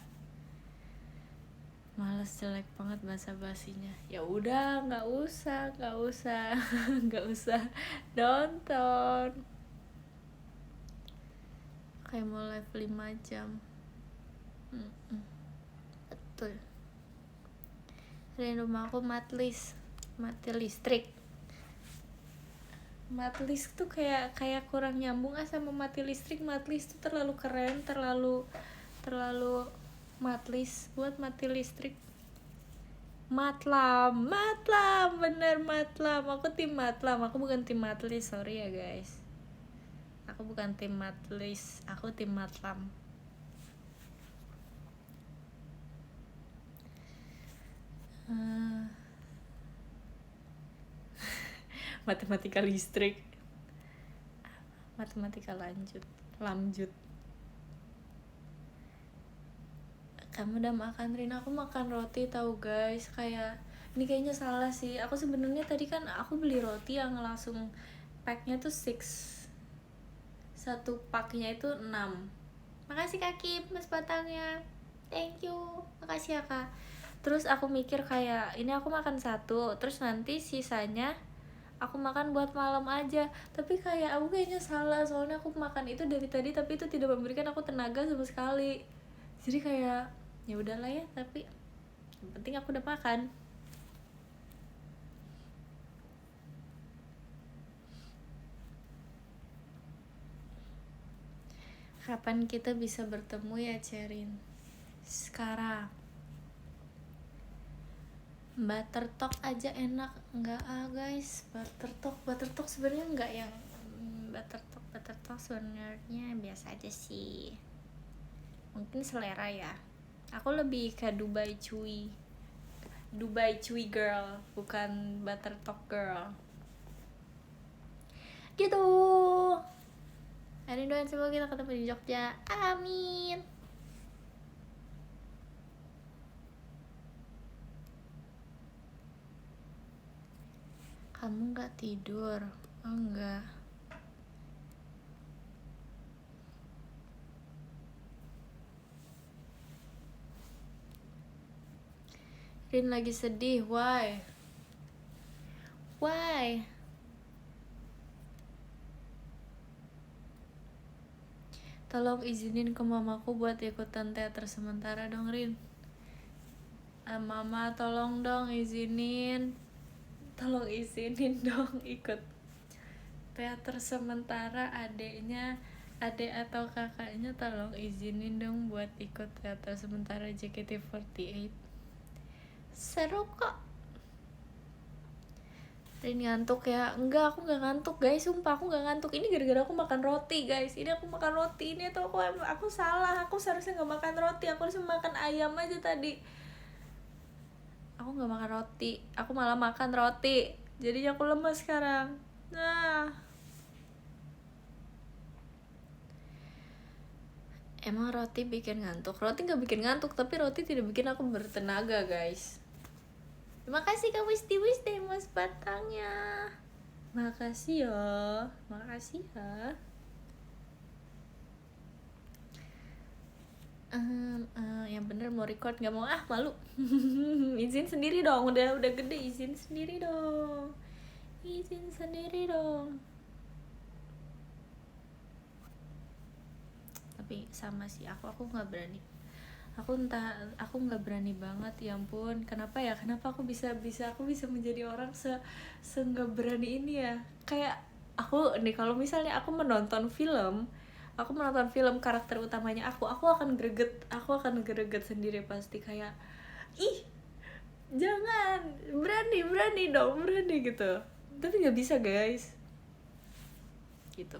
Males, jelek banget basa-basinya. Ya udah, nggak usah nggak usah nonton. Kayak mau live 5 jam. Betul. Dari rumah aku mati listrik. Matlist tuh kayak kurang nyambung sama mati listrik. Matlist tuh terlalu keren, terlalu matlist buat mati listrik. Matlam bener matlam. Aku tim matlam, aku bukan tim matlist, sorry ya guys. Aku bukan tim matlist, aku tim matlam. Matematika listrik, matematika lanjut. Kamu udah makan, Rin? Aku makan roti tahu guys. Kayak ini kayaknya salah sih. Aku sebenarnya tadi kan aku beli roti yang langsung packnya tuh 6, satu paknya itu 6. Makasih Kak Kim, mas batangnya, thank you, makasih ya Kak. Terus aku mikir kayak ini aku makan satu, terus nanti sisanya aku makan buat malam aja. Tapi kayak aku kayaknya salah, soalnya aku makan itu dari tadi tapi itu tidak memberikan aku tenaga sama sekali. Jadi kayak ya udahlah ya, tapi yang penting aku udah makan. Kapan kita bisa bertemu ya Cerin? Sekarang. Buttertalk aja enak nggak guys? Buttertalk sebenarnya nggak yang buttertalk sebenarnya biasa aja sih. Mungkin selera ya. Aku lebih ke Dubai Cuy girl, bukan buttertalk girl. Gitu. Hari doain semoga kita ketemu di Jogja. Amin. Kamu nggak tidur? Enggak. Rin lagi sedih. Why? Tolong izinin ke mamaku buat ikutan teater sementara dong Rin. Mama tolong dong izinin dong ikut teater sementara. Adek atau kakaknya tolong izinin dong buat ikut teater sementara JKT48. Seru kok. Rin ngantuk ya? Enggak, aku nggak ngantuk guys, sumpah aku nggak ngantuk. Ini gara-gara aku makan roti guys. Ini aku makan roti ini, atau aku salah. Aku seharusnya nggak makan roti, aku harus makan ayam aja tadi. Aku nggak makan roti, aku malah makan roti. Jadinya aku lemas sekarang. Nah, emang roti bikin ngantuk? Roti nggak bikin ngantuk, tapi roti tidak bikin aku bertenaga guys. Terima kasih Kak Wisdi mas batangnya. Makasih ya. Yang bener mau record, nggak mau malu. Izin sendiri dong, udah gede, izin sendiri dong. Tapi sama sih, aku nggak berani. Aku nggak berani banget, ya ampun. Kenapa aku bisa menjadi orang nggak berani ini ya. Kayak aku nih, kalau misalnya aku menonton film karakter utamanya aku akan greget sendiri pasti. Kayak ih, jangan, berani dong gitu. Tapi nggak bisa guys gitu.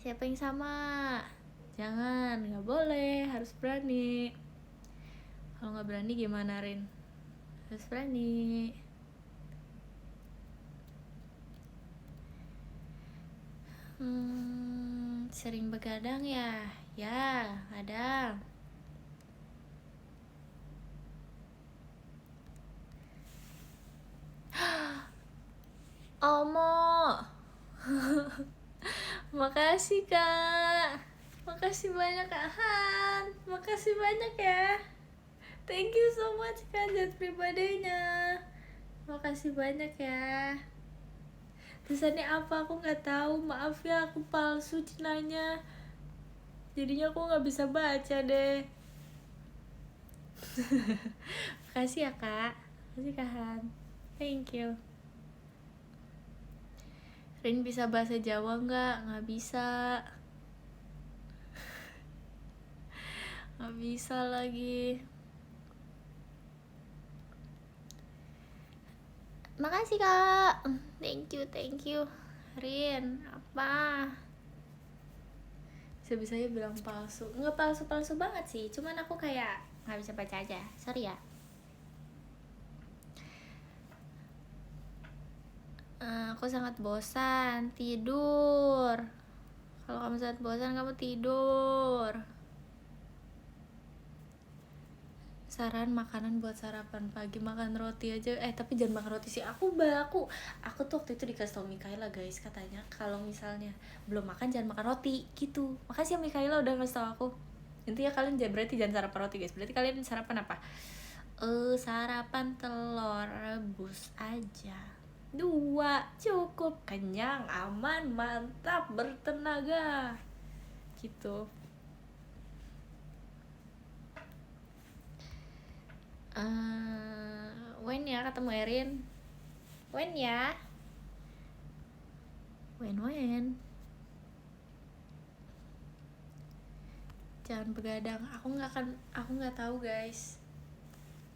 Siapa yang sama? Jangan, nggak boleh, harus berani. Kalau nggak berani gimana Rin? Harus berani. Sering begadang ya? Ya, ada. Omo. Makasih Kak. Makasih banyak Kak Han. Makasih banyak ya. Thank you so much Kak Jat pribadinya. Makasih banyak ya. Tulisannya apa aku nggak tahu, maaf ya, aku palsu cenanya. Jadinya aku nggak bisa baca deh. Makasih ya Kak. Makasih Kak Han. Thank you. Rin bisa bahasa Jawa nggak? Nggak bisa. Nggak bisa lagi. Makasih kak. Thank you Rin. Apa? Bisa-bisanya bilang palsu. Nggak palsu banget sih, cuman aku kayak nggak bisa baca aja, sorry ya. Aku sangat bosan, tidur. Kalau kamu sangat bosan, kamu tidur. Saran makanan buat sarapan pagi, makan roti aja. Tapi jangan makan roti sih. Aku tuh waktu itu dikasih tau Mikaela guys, katanya kalau misalnya belum makan jangan makan roti gitu. Makasih ya Mikaela udah ngasih tau aku. Intinya kalian berarti jangan sarapan roti guys. Berarti kalian sarapan apa? Sarapan telur rebus aja. 2 cukup, kenyang, aman, mantap, bertenaga. Gitu. When ya ketemu Erin? When ya? When? Jangan begadang. Aku nggak tahu guys.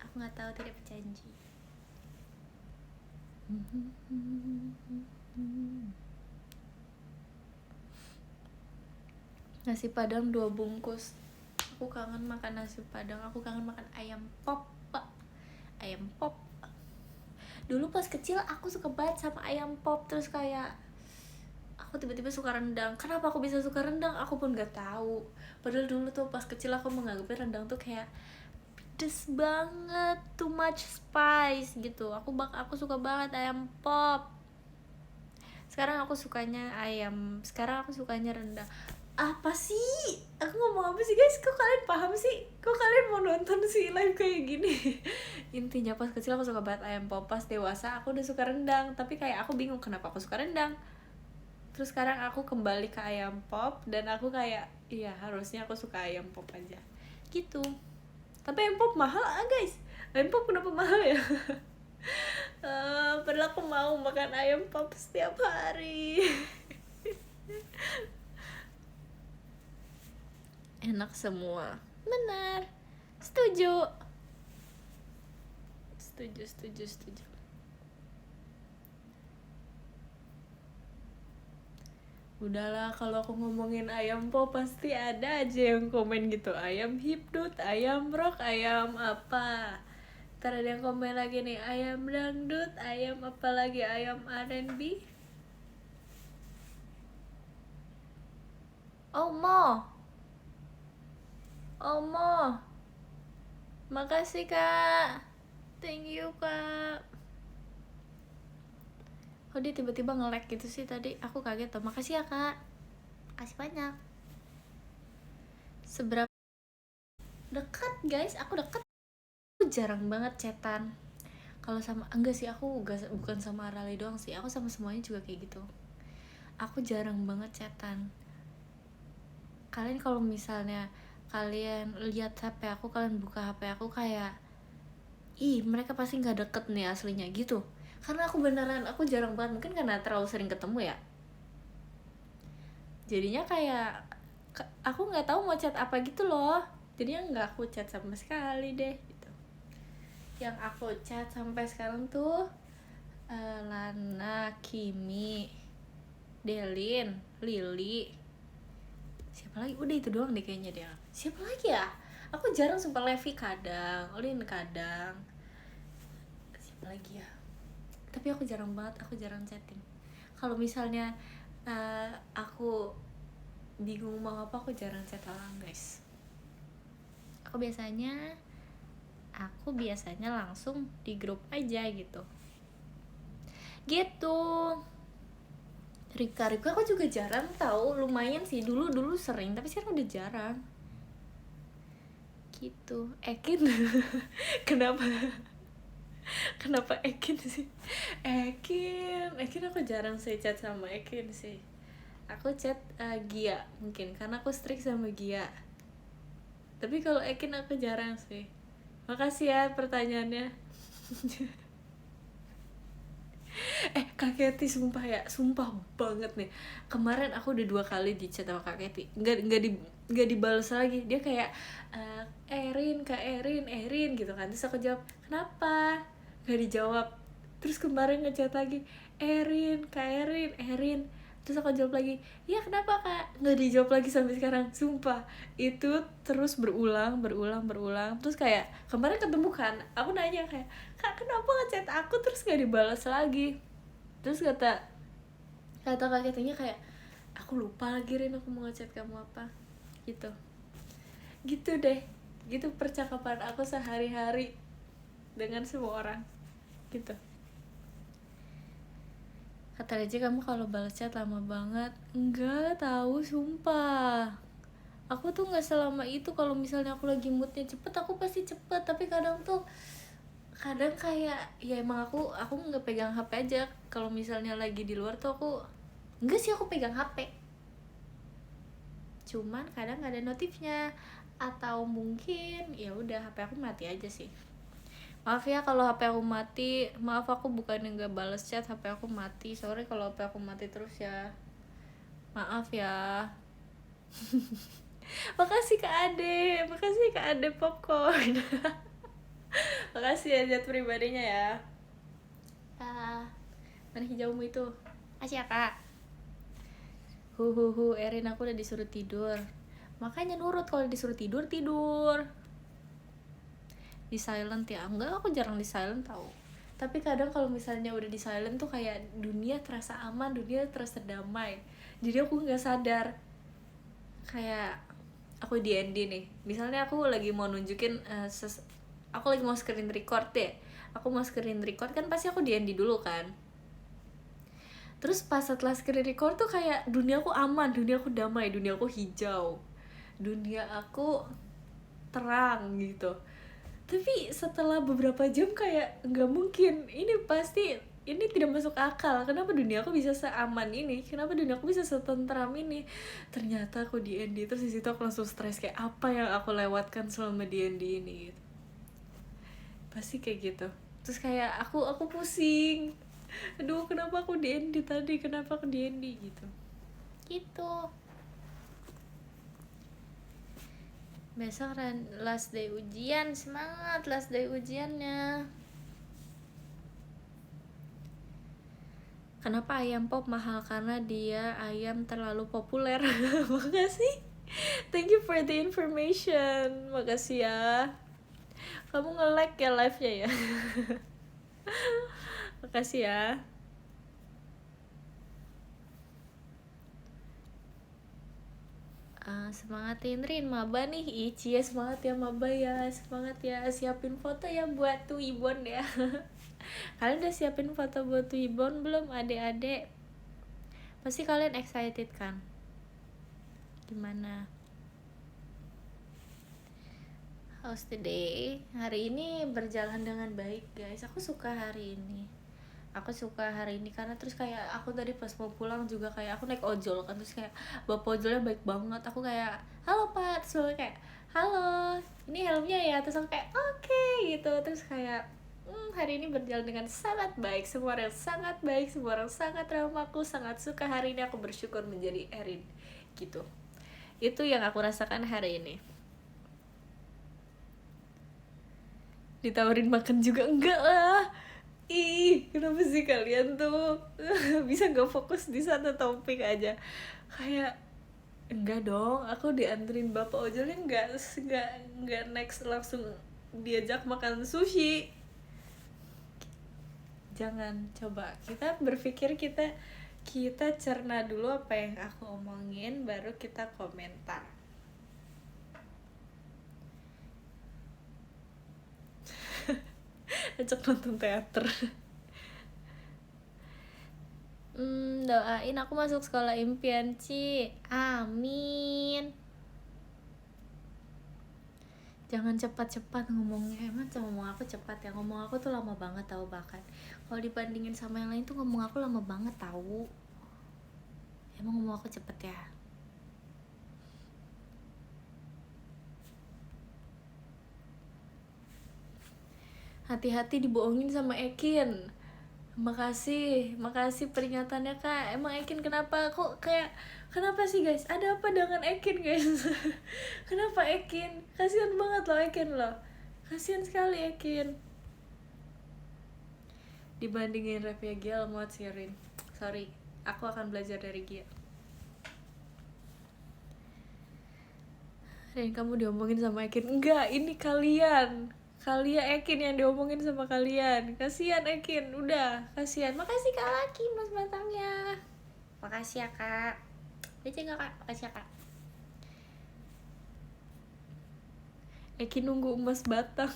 Aku nggak tahu, tidak berjanji. Nasi padang 2 bungkus. Aku kangen makan nasi padang. Aku kangen makan ayam pop. Dulu pas kecil aku suka banget sama ayam pop. Terus kayak aku tiba-tiba suka rendang. Kenapa aku bisa suka rendang? Aku pun gak tahu. Padahal dulu tuh pas kecil aku menganggapnya rendang tuh kayak pedes banget, too much spice gitu. Aku suka banget ayam pop. Sekarang aku sukanya rendang. Apa sih? Aku ngomong apa sih guys? Kok kalian paham sih? Kok kalian mau nonton sih live kayak gini? Intinya pas kecil aku suka banget ayam pop. Pas dewasa aku udah suka rendang. Tapi kayak aku bingung kenapa aku suka rendang. Terus sekarang aku kembali ke ayam pop. Dan aku kayak, iya harusnya aku suka ayam pop aja gitu. Tapi ayam pop mahal guys. Ayam pop kenapa mahal ya? Padahal aku mau makan ayam pop setiap hari. Enak semua. Benar. Setuju. Udahlah, kalau aku ngomongin ayam pop pasti ada aja yang komen gitu. Ayam hipdut, ayam rock, ayam apa. Ntar ada yang komen lagi nih, ayam dangdut, ayam apa lagi, ayam R&B. Omo. Makasih kak. Thank you kak. Kok dia tiba-tiba nge-lag gitu sih tadi? Aku kaget tuh. Makasih ya kak. Makasih banyak. Seberapa dekat guys? Aku dekat. Aku jarang banget chatan. Kalau sama enggak sih, aku bukan sama Arali doang sih. Aku sama semuanya juga kayak gitu. Aku jarang banget chatan. Kalian kalau misalnya kalian lihat HP aku, kalian buka HP aku kayak, ih mereka pasti nggak deket nih aslinya gitu. Karena aku jarang banget, mungkin karena terlalu sering ketemu ya. Jadinya kayak aku nggak tahu mau chat apa gitu loh. Jadinya nggak aku chat sama sekali deh gitu. Yang aku chat sampai sekarang tuh Lana, Kimi, Delin, Lily, siapa lagi? Udah itu doang deh kayaknya dia. Siapa lagi ya? Aku jarang, sumpah. Levi kadang, Lin kadang. Siapa lagi ya? Tapi aku jarang chatting. Kalau misalnya aku bingung mau apa, aku jarang chat orang guys. Aku biasanya langsung di grup aja gitu. Rika aku juga jarang tahu. Lumayan sih, dulu sering, tapi sekarang udah jarang gitu. Ekin kenapa Ekin sih? Ekin aku jarang sih chat sama Ekin sih. Aku chat Gia mungkin karena aku strict sama Gia. Tapi kalau Ekin aku jarang sih. Makasih ya pertanyaannya. Kak Keti sumpah ya, sumpah banget nih. Kemarin aku udah 2 kali di chat sama Kak Keti, nggak dibales lagi. Dia kayak Erin, Kak Erin gitu kan. Terus aku jawab kenapa, nggak dijawab. Terus kemarin ngechat lagi Erin, Kak Erin. Terus aku jawab lagi, ya kenapa Kak, nggak dijawab lagi sampai sekarang. Sumpah itu terus berulang. Terus kayak kemarin ketemu kan, aku nanya kayak, Kak kenapa ngechat aku terus nggak dibalas lagi. Terus kata Kak Ketenya kayak, aku lupa lagi Rin, aku mau ngechat kamu apa gitu deh. Gitu percakapan aku sehari-hari dengan semua orang gitu. Kata aja kamu kalau balas chat lama banget. Enggak tahu, sumpah aku tuh nggak selama itu. Kalau misalnya aku lagi moodnya cepet, aku pasti cepet. Tapi kadang kayak ya emang aku nggak pegang HP aja. Kalau misalnya lagi di luar tuh aku enggak sih, aku pegang HP, cuman kadang nggak ada notifnya, atau mungkin ya udah HP aku mati aja sih. Maaf ya kalau HP aku mati, maaf aku bukannya nggak balas chat, HP aku mati, sorry kalau HP aku mati terus ya, maaf ya. Makasih Kak Ade popcorn. Makasih ya chat pribadinya ya. Mana hijaumu itu? Makasih ya Kak. Erin aku udah disuruh tidur. Makanya nurut, kalau disuruh tidur di silent ya. Enggak, aku jarang di silent tau. Tapi kadang kalau misalnya udah di silent tuh kayak dunia terasa aman, dunia terasa damai. Jadi aku nggak sadar. Kayak aku di DND nih. Misalnya aku lagi mau nunjukin aku lagi mau screen record deh. Aku mau screen record kan pasti aku di DND dulu kan. Terus pas setelah screen record tuh kayak dunia aku aman, dunia aku damai, dunia aku hijau, dunia aku terang gitu. Tapi setelah beberapa jam kayak nggak mungkin, ini pasti ini tidak masuk akal. Kenapa dunia aku bisa seaman ini, kenapa dunia aku bisa setentram ini. Ternyata aku di DND. Terus di situ aku langsung stres, kayak apa yang aku lewatkan selama di DND ini gitu. Pasti kayak gitu. Terus kayak aku pusing, aduh kenapa aku di DND tadi, kenapa aku di DND gitu. Besok last day ujian, semangat last day ujiannya. Kenapa ayam pop mahal? Karena dia ayam terlalu populer. Makasih, thank you for the information. Makasih ya, kamu nge-like ya live-nya ya. Makasih ya. Semangat Indrin, maba nih. Ici ya, semangat ya maba ya, semangat ya. Siapin foto ya buat tuh Ibon ya. Kalian udah siapin foto buat tuh Ibon belum adek-adek? Pasti kalian excited kan? Gimana? How's the day? Hari ini berjalan dengan baik guys. Aku suka hari ini karena terus kayak aku tadi pas mau pulang juga kayak aku naik ojol kan, terus kayak bapak ojolnya baik banget. Aku kayak halo pak, terus kayak halo ini helmnya ya, terus aku kayak oke gitu. Terus kayak hari ini berjalan dengan sangat baik, semua orang sangat baik, semua orang sangat ramah. Aku sangat suka hari ini, aku bersyukur menjadi Erin gitu. Itu yang aku rasakan hari ini. Ditawarin makan juga enggak lah. Ih, kenapa sih kalian tuh bisa gak fokus di satu topik aja? Kayak enggak dong, aku dianterin bapak ojolnya enggak next langsung diajak makan sushi. Jangan, coba kita berpikir, kita cerna dulu apa yang aku omongin, baru kita komentar. Ajak nonton teater. Doain aku masuk sekolah impian Ci, amin. Jangan cepat-cepat ngomongnya. Emang ngomong aku cepat ya? Ngomong aku tuh lama banget tahu, bahkan kalau dibandingin sama yang lain tuh ngomong aku lama banget tahu. Emang ngomong aku cepet ya? Hati-hati dibohongin sama Ekin. Makasih peringatannya kak. Emang Ekin kenapa kok kayak, kenapa sih guys, ada apa dengan Ekin guys? Kenapa Ekin, kasihan banget loh Ekin loh, kasihan sekali Ekin. Dibandingin rap ya Gia, mau sirin, sorry, aku akan belajar dari Gia. Dan kamu diomongin sama Ekin, enggak, ini kalian Ekin yang diomongin sama kalian. Kasihan Ekin, udah, kasihan. Makasih Kak Laki mas batangnya. Makasih ya Kak. Baca nggak Kak? Makasih ya Kak. Ekin nunggu emas batang.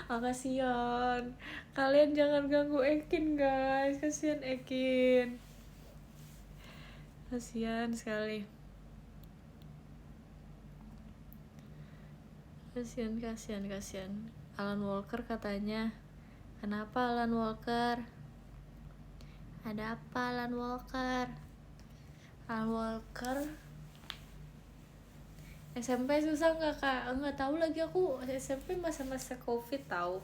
Kasihan. Kalian jangan ganggu Ekin guys, kasihan Ekin. Kasihan sekali. Kasihan. Alan Walker katanya. Kenapa Alan Walker? Ada apa Alan Walker? Alan Walker SMP susah nggak kak? Nggak tahu lagi, aku SMP masa-masa covid tahu.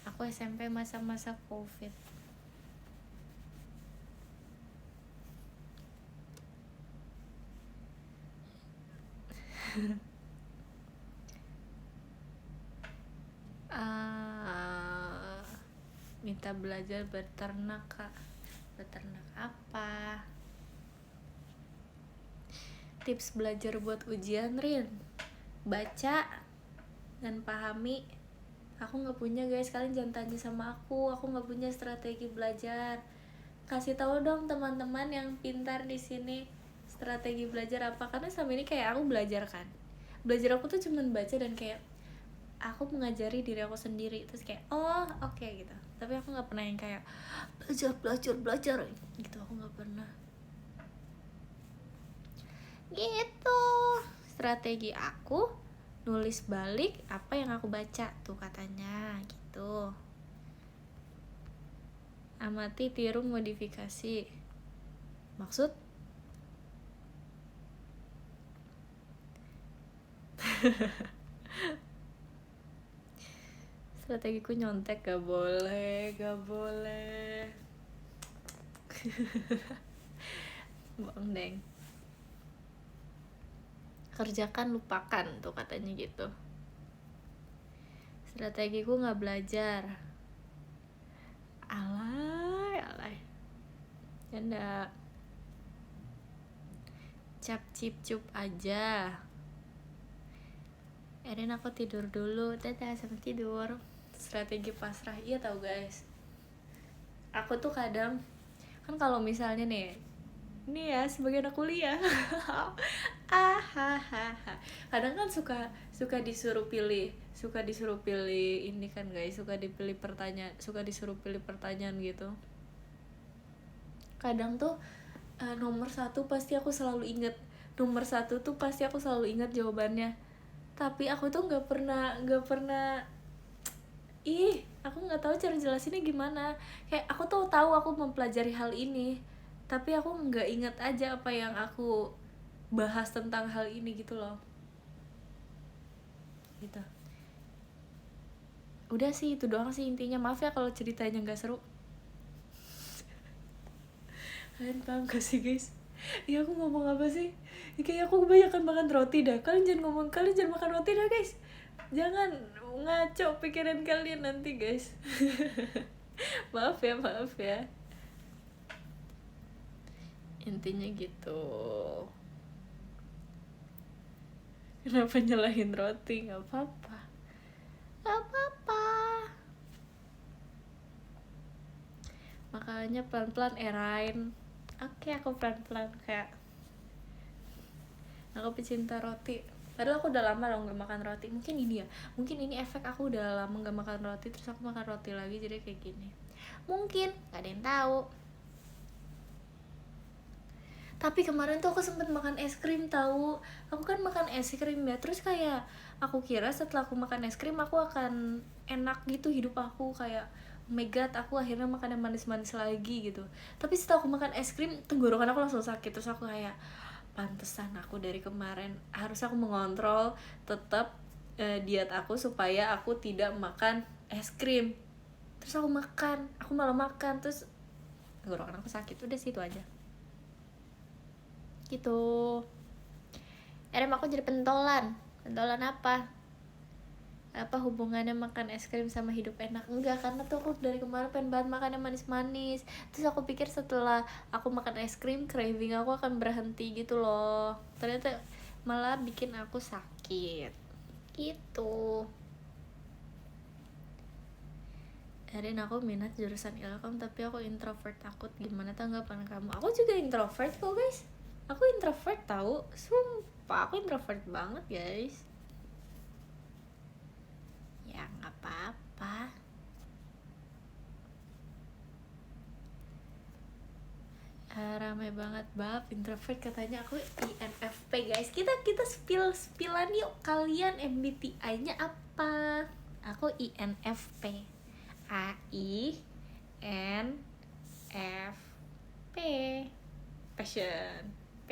Aku SMP masa-masa covid. Minta belajar beternak kak. Beternak apa? Tips belajar buat ujian Rin, baca dan pahami. Aku nggak punya guys, kalian jangan tanya sama aku nggak punya strategi belajar. Kasih tahu dong teman-teman yang pintar di sini, strategi belajar apa? Karena selama ini kayak aku belajar aku tuh cuman baca dan kayak aku mengajari diri aku sendiri, terus kayak oh oke gitu. Tapi aku nggak pernah yang kayak belajar gitu, aku nggak pernah gitu. Strategi aku nulis balik apa yang aku baca tuh katanya gitu. Amati, tiru, modifikasi. Maksud? Strategiku nyontek, gak boleh Bang Deng. Kerjakan, lupakan tuh katanya gitu. Strategiku gak belajar. Alay Canda. Cap cip cup aja. Erin aku tidur dulu, dadah, sampai tidur. Strategi pasrah, iya tahu guys. Aku tuh kadang kan kalau misalnya nih ya sebagai anak kuliah kadang kan suka disuruh pilih ini kan guys, suka disuruh pilih pertanyaan gitu. Kadang tuh nomor 1 pasti aku selalu inget jawabannya, tapi aku tuh nggak pernah aku nggak tahu cara jelasinnya gimana. Kayak aku tuh tahu aku mempelajari hal ini, tapi aku nggak ingat aja apa yang aku bahas tentang hal ini gitu loh. Gitu. Udah sih, itu doang sih intinya. Maaf ya kalau ceritanya nggak seru. Kalian paham gak sih guys? Ya aku ngomong apa sih? Ya, kayak aku kebanyakan makan roti dah. Kalian jangan makan roti dah guys. Jangan ngaco pikiran kalian nanti guys. maaf ya intinya gitu. Kenapa nyalahin roti? Nggak apa-apa. Makanya pelan-pelan erain. Oke, aku pelan-pelan kayak aku pecinta roti. Padahal aku udah lama loh nggak makan roti. Mungkin ini efek aku udah lama nggak makan roti, terus aku makan roti lagi jadi kayak gini. Mungkin nggak ada yang tahu. Tapi kemarin tuh aku sempet makan es krim tahu. Aku kan makan es krim ya, terus kayak aku kira setelah aku makan es krim aku akan enak gitu hidup aku, kayak oh my god, aku akhirnya makan yang manis-manis lagi gitu. Tapi setelah aku makan es krim, tenggorokan aku langsung sakit. Terus aku kayak pantesan aku dari kemarin harus aku mengontrol tetap diet aku supaya aku tidak makan es krim. terus aku malah makan, terus tenggorokan aku sakit, udah situ aja gitu. Aku jadi pentolan apa hubungannya makan es krim sama hidup enak? Enggak, karena tuh aku dari kemarin pengen banget makan yang manis-manis. Terus aku pikir setelah aku makan es krim, craving aku akan berhenti gitu loh. Ternyata malah bikin aku sakit gitu. Erin, aku minat jurusan Ilkom tapi aku introvert, takut. Gimana tanggapan kamu? Aku juga introvert kok guys. Aku introvert tahu, sumpah aku introvert banget guys. Ya nggak apa-apa. Ramai banget bab introvert katanya. Aku INFP guys. Kita spillan yuk, kalian MBTI-nya apa? Aku INFP. AINFP. Passion. P.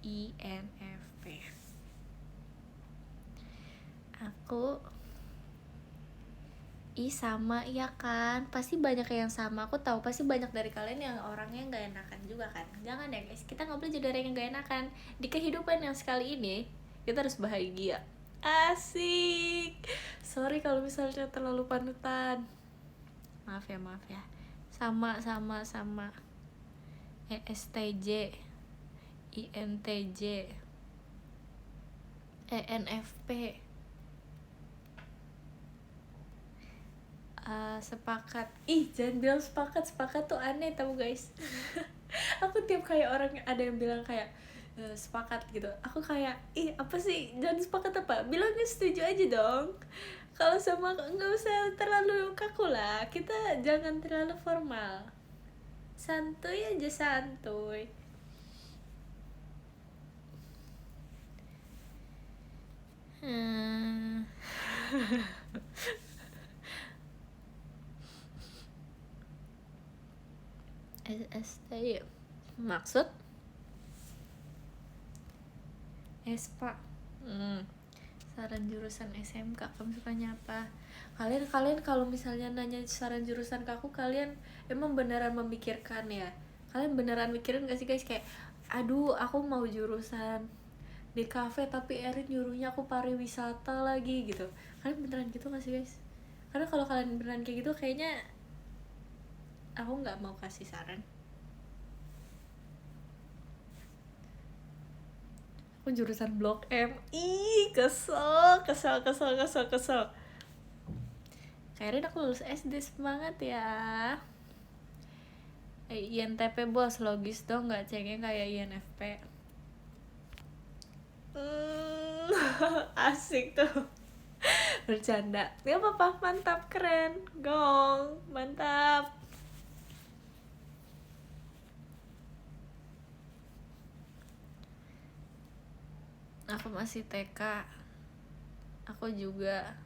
INFP. Aku sama ya kan, pasti banyak yang sama. Aku tahu pasti banyak dari kalian yang orangnya nggak enakan juga kan. Jangan ya guys, kita nggak boleh jadi orang yang nggak enakan. Di kehidupan yang sekali ini kita harus bahagia. Asik. Sorry kalau misalnya terlalu panutan, maaf ya. Sama ESTJ, INTJ, ENFP. Sepakat. Jangan bilang sepakat tuh aneh tau guys. Aku tiap kayak orang ada yang bilang kayak sepakat gitu, aku kayak apa sih, jangan sepakat apa, bilangnya setuju aja dong. Kalau sama nggak usah terlalu kaku lah, kita jangan terlalu formal, santuy aja, santuy. SST maksud ESPA. Saran jurusan SMK kamu sukanya apa? Kalian kalau misalnya nanya saran jurusan ke aku, kalian emang beneran memikirkan ya? Kalian beneran mikirin gak sih guys, kayak aduh aku mau jurusan di kafe tapi Erin nyuruhnya aku pariwisata lagi gitu. Kalian beneran gitu gak sih guys? Karena kalau kalian beneran kayak gitu, kayaknya aku nggak mau kasih saran. Aku jurusan Blok M. Kesel. Kayaknya aku lulus SD, semangat ya. INTP bos, logis dong, nggak cengeng kayak INFP. Asik tuh. Bercanda. Gak apa-apa, mantap, keren. Gong, mantap. Aku masih TK. Aku juga.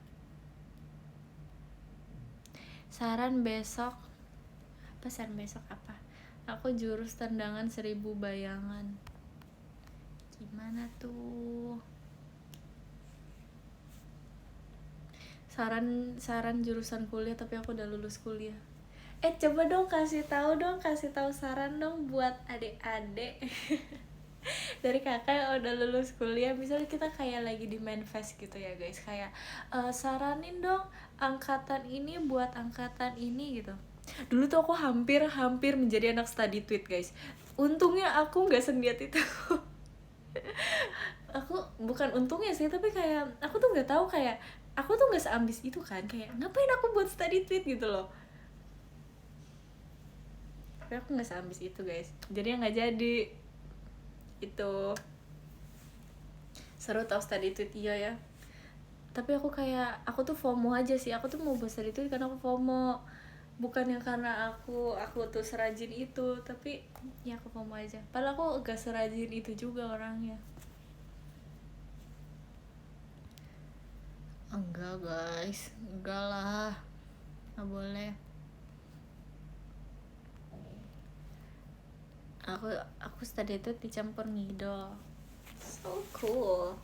Saran besok apa? Aku jurus tendangan 1000 bayangan. Gimana tuh? Saran jurusan kuliah, tapi aku udah lulus kuliah. Coba dong kasih tahu saran dong buat adik-adik. Dari kakak yang udah lulus kuliah, misalnya kita kayak lagi di manifest gitu ya guys, kayak saranin dong angkatan ini buat angkatan ini gitu. Dulu tuh aku hampir menjadi anak study tweet guys. Untungnya aku nggak seniat itu. Aku bukan untungnya sih, tapi kayak aku tuh nggak tahu, kayak aku tuh nggak seambis itu kan, kayak ngapain aku buat study tweet gitu loh. Tapi aku nggak seambis itu guys, jadi nggak jadi itu. Seru tau study tweet, iya ya. Tapi aku tuh FOMO aja sih. Aku tuh mau buat study tweet karena aku FOMO, bukan yang karena aku tuh serajin itu, tapi ya aku FOMO aja. Padahal aku gak serajin itu juga orangnya. Enggak guys, enggak lah, nggak boleh. Aku study itu dicampur ngidol. So cool.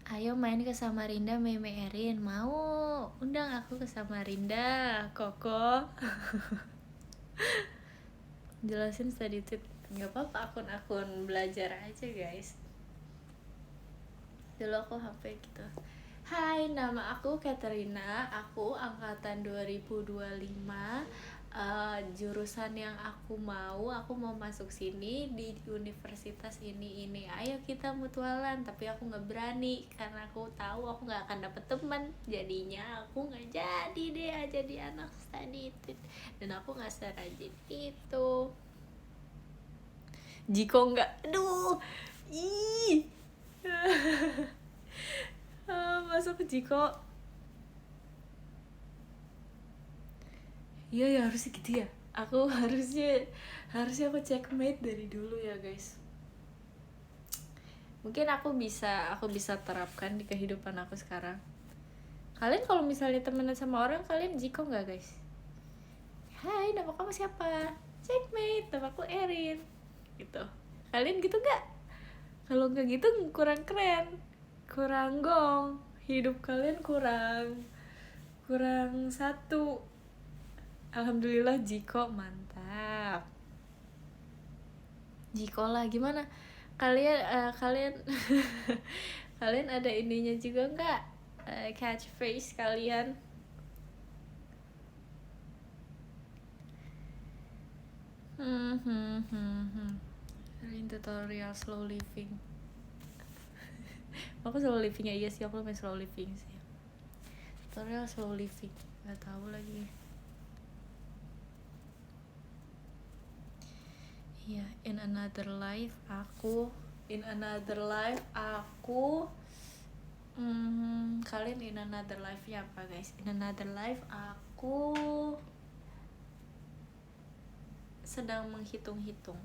Ayo main ke Samarinda, Meme Erin. Mau, undang aku ke Samarinda, Koko. Jelasin study tip. Gak apa-apa, akun-akun belajar aja guys. Dulu aku HP gitu. Hai, nama aku Katerina. Aku angkatan 2025. Jurusan yang aku mau masuk sini di universitas ini. Ayo kita mutualan, tapi aku nggak berani karena aku tahu aku nggak akan dapet teman. Jadinya aku nggak jadi deh jadi anak study tip, dan aku nggak serajin itu. Jiko nggak, aduh, ih. Masuk ke Jiko. Iya ya, harusnya gitu ya. Aku harusnya aku checkmate dari dulu ya guys. Mungkin aku bisa terapkan di kehidupan aku sekarang. Kalian kalau misalnya temenan sama orang, kalian Jiko nggak guys? Hai, nama kamu siapa? Checkmate, nama aku Erin. Gitu. Kalian gitu nggak? Kalau nggak gitu kurang keren, kurang gong. Hidup kalian kurang satu. Alhamdulillah Jiko mantap. Jiko lah, gimana? Kalian kalian ada ininya juga nggak? Catchphrase kalian? Reading tutorial slow living. Aku slow living ya, iya sih, aku main slow living sih. Tutorial slow living, nggak tahu lagi. Ya, in another life aku kalian in another life-nya apa guys? In another life aku sedang menghitung-hitung.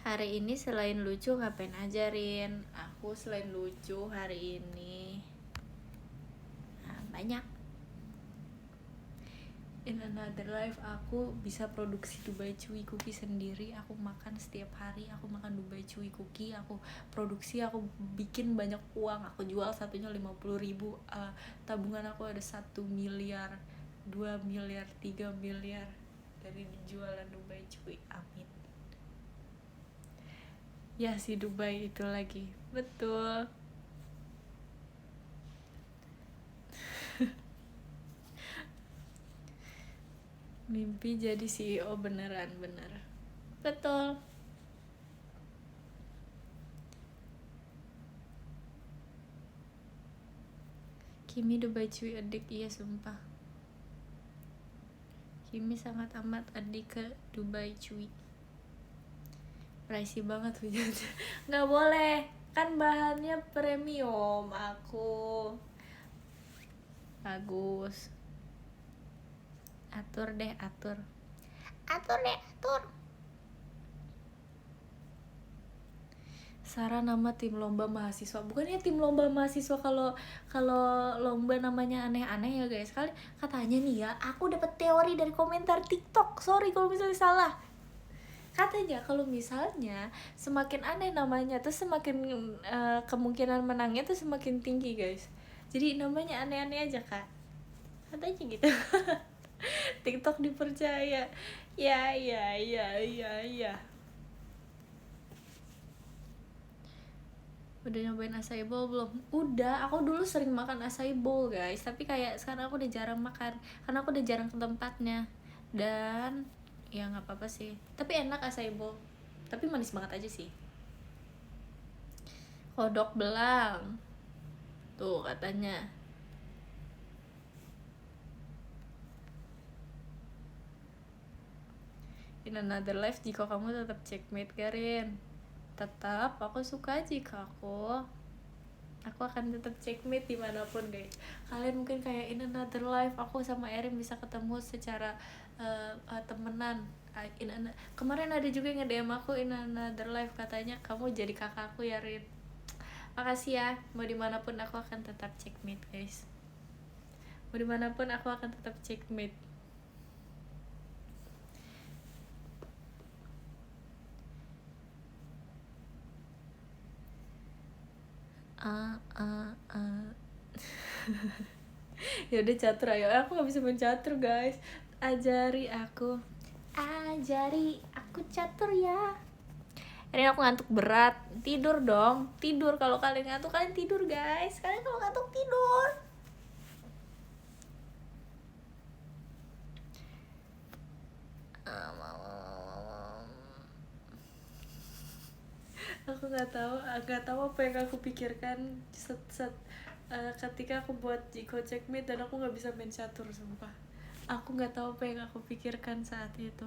Hari ini selain lucu ngapain ajarin? Aku selain lucu hari ini banyak. In another life aku bisa produksi Dubai Chewy Cookie sendiri. Aku makan setiap hari, aku makan Dubai Chewy Cookie. Aku produksi, aku bikin banyak uang. Aku jual satunya 50.000. Tabungan aku ada 1 miliar, 2 miliar, 3 miliar dari jualan Dubai Chewy. Amin. Ya si Dubai itu lagi. Betul. Mimpi jadi CEO beneran, bener. Betul. Kimi Dubai Chewy addict, iya sumpah. Kimi sangat amat addict ke Dubai Chewy. Pricey banget hujannya. Nggak boleh, kan bahannya premium. Aku bagus. Atur deh. Sarah nama tim lomba mahasiswa. Bukannya tim lomba mahasiswa kalau lomba namanya aneh-aneh ya guys. Kali katanya nih ya, aku dapat teori dari komentar TikTok. Sorry kalau misalnya salah. Katanya kalau misalnya semakin aneh namanya tuh semakin kemungkinan menangnya tuh semakin tinggi guys. Jadi namanya aneh-aneh aja kak. Katanya gitu. TikTok dipercaya. Ya. Udah nyobain acai bowl belum? Udah, aku dulu sering makan acai bowl guys, tapi kayak sekarang aku udah jarang makan karena aku udah jarang ke tempatnya. Dan ya nggak apa-apa sih, tapi enak acai bowl, tapi manis banget aja sih. Kodok belang tuh katanya. In another life jika kamu tetap checkmate Karin. Tetap, aku suka jika aku akan tetap checkmate dimanapun guys. Kalian mungkin kayak in another life aku sama Erin bisa ketemu secara temenan. Kemarin ada juga yang nge-DM aku in another life, katanya kamu jadi kakakku ya Rin. Makasih ya, mau dimanapun aku akan tetap checkmate guys. Mau dimanapun aku akan tetap checkmate. Ya udah catur, ayo. Aku nggak bisa main catur guys, ajari aku catur ya. Ini aku ngantuk berat, tidur dong, tidur. Kalau kalian ngantuk kalian tidur guys, kalian kalau ngantuk tidur. Aku nggak tahu apa yang aku pikirkan ketika aku buat Jiko Checkmate dan aku nggak bisa main catur, sumpah. Aku nggak tahu apa yang aku pikirkan saat itu.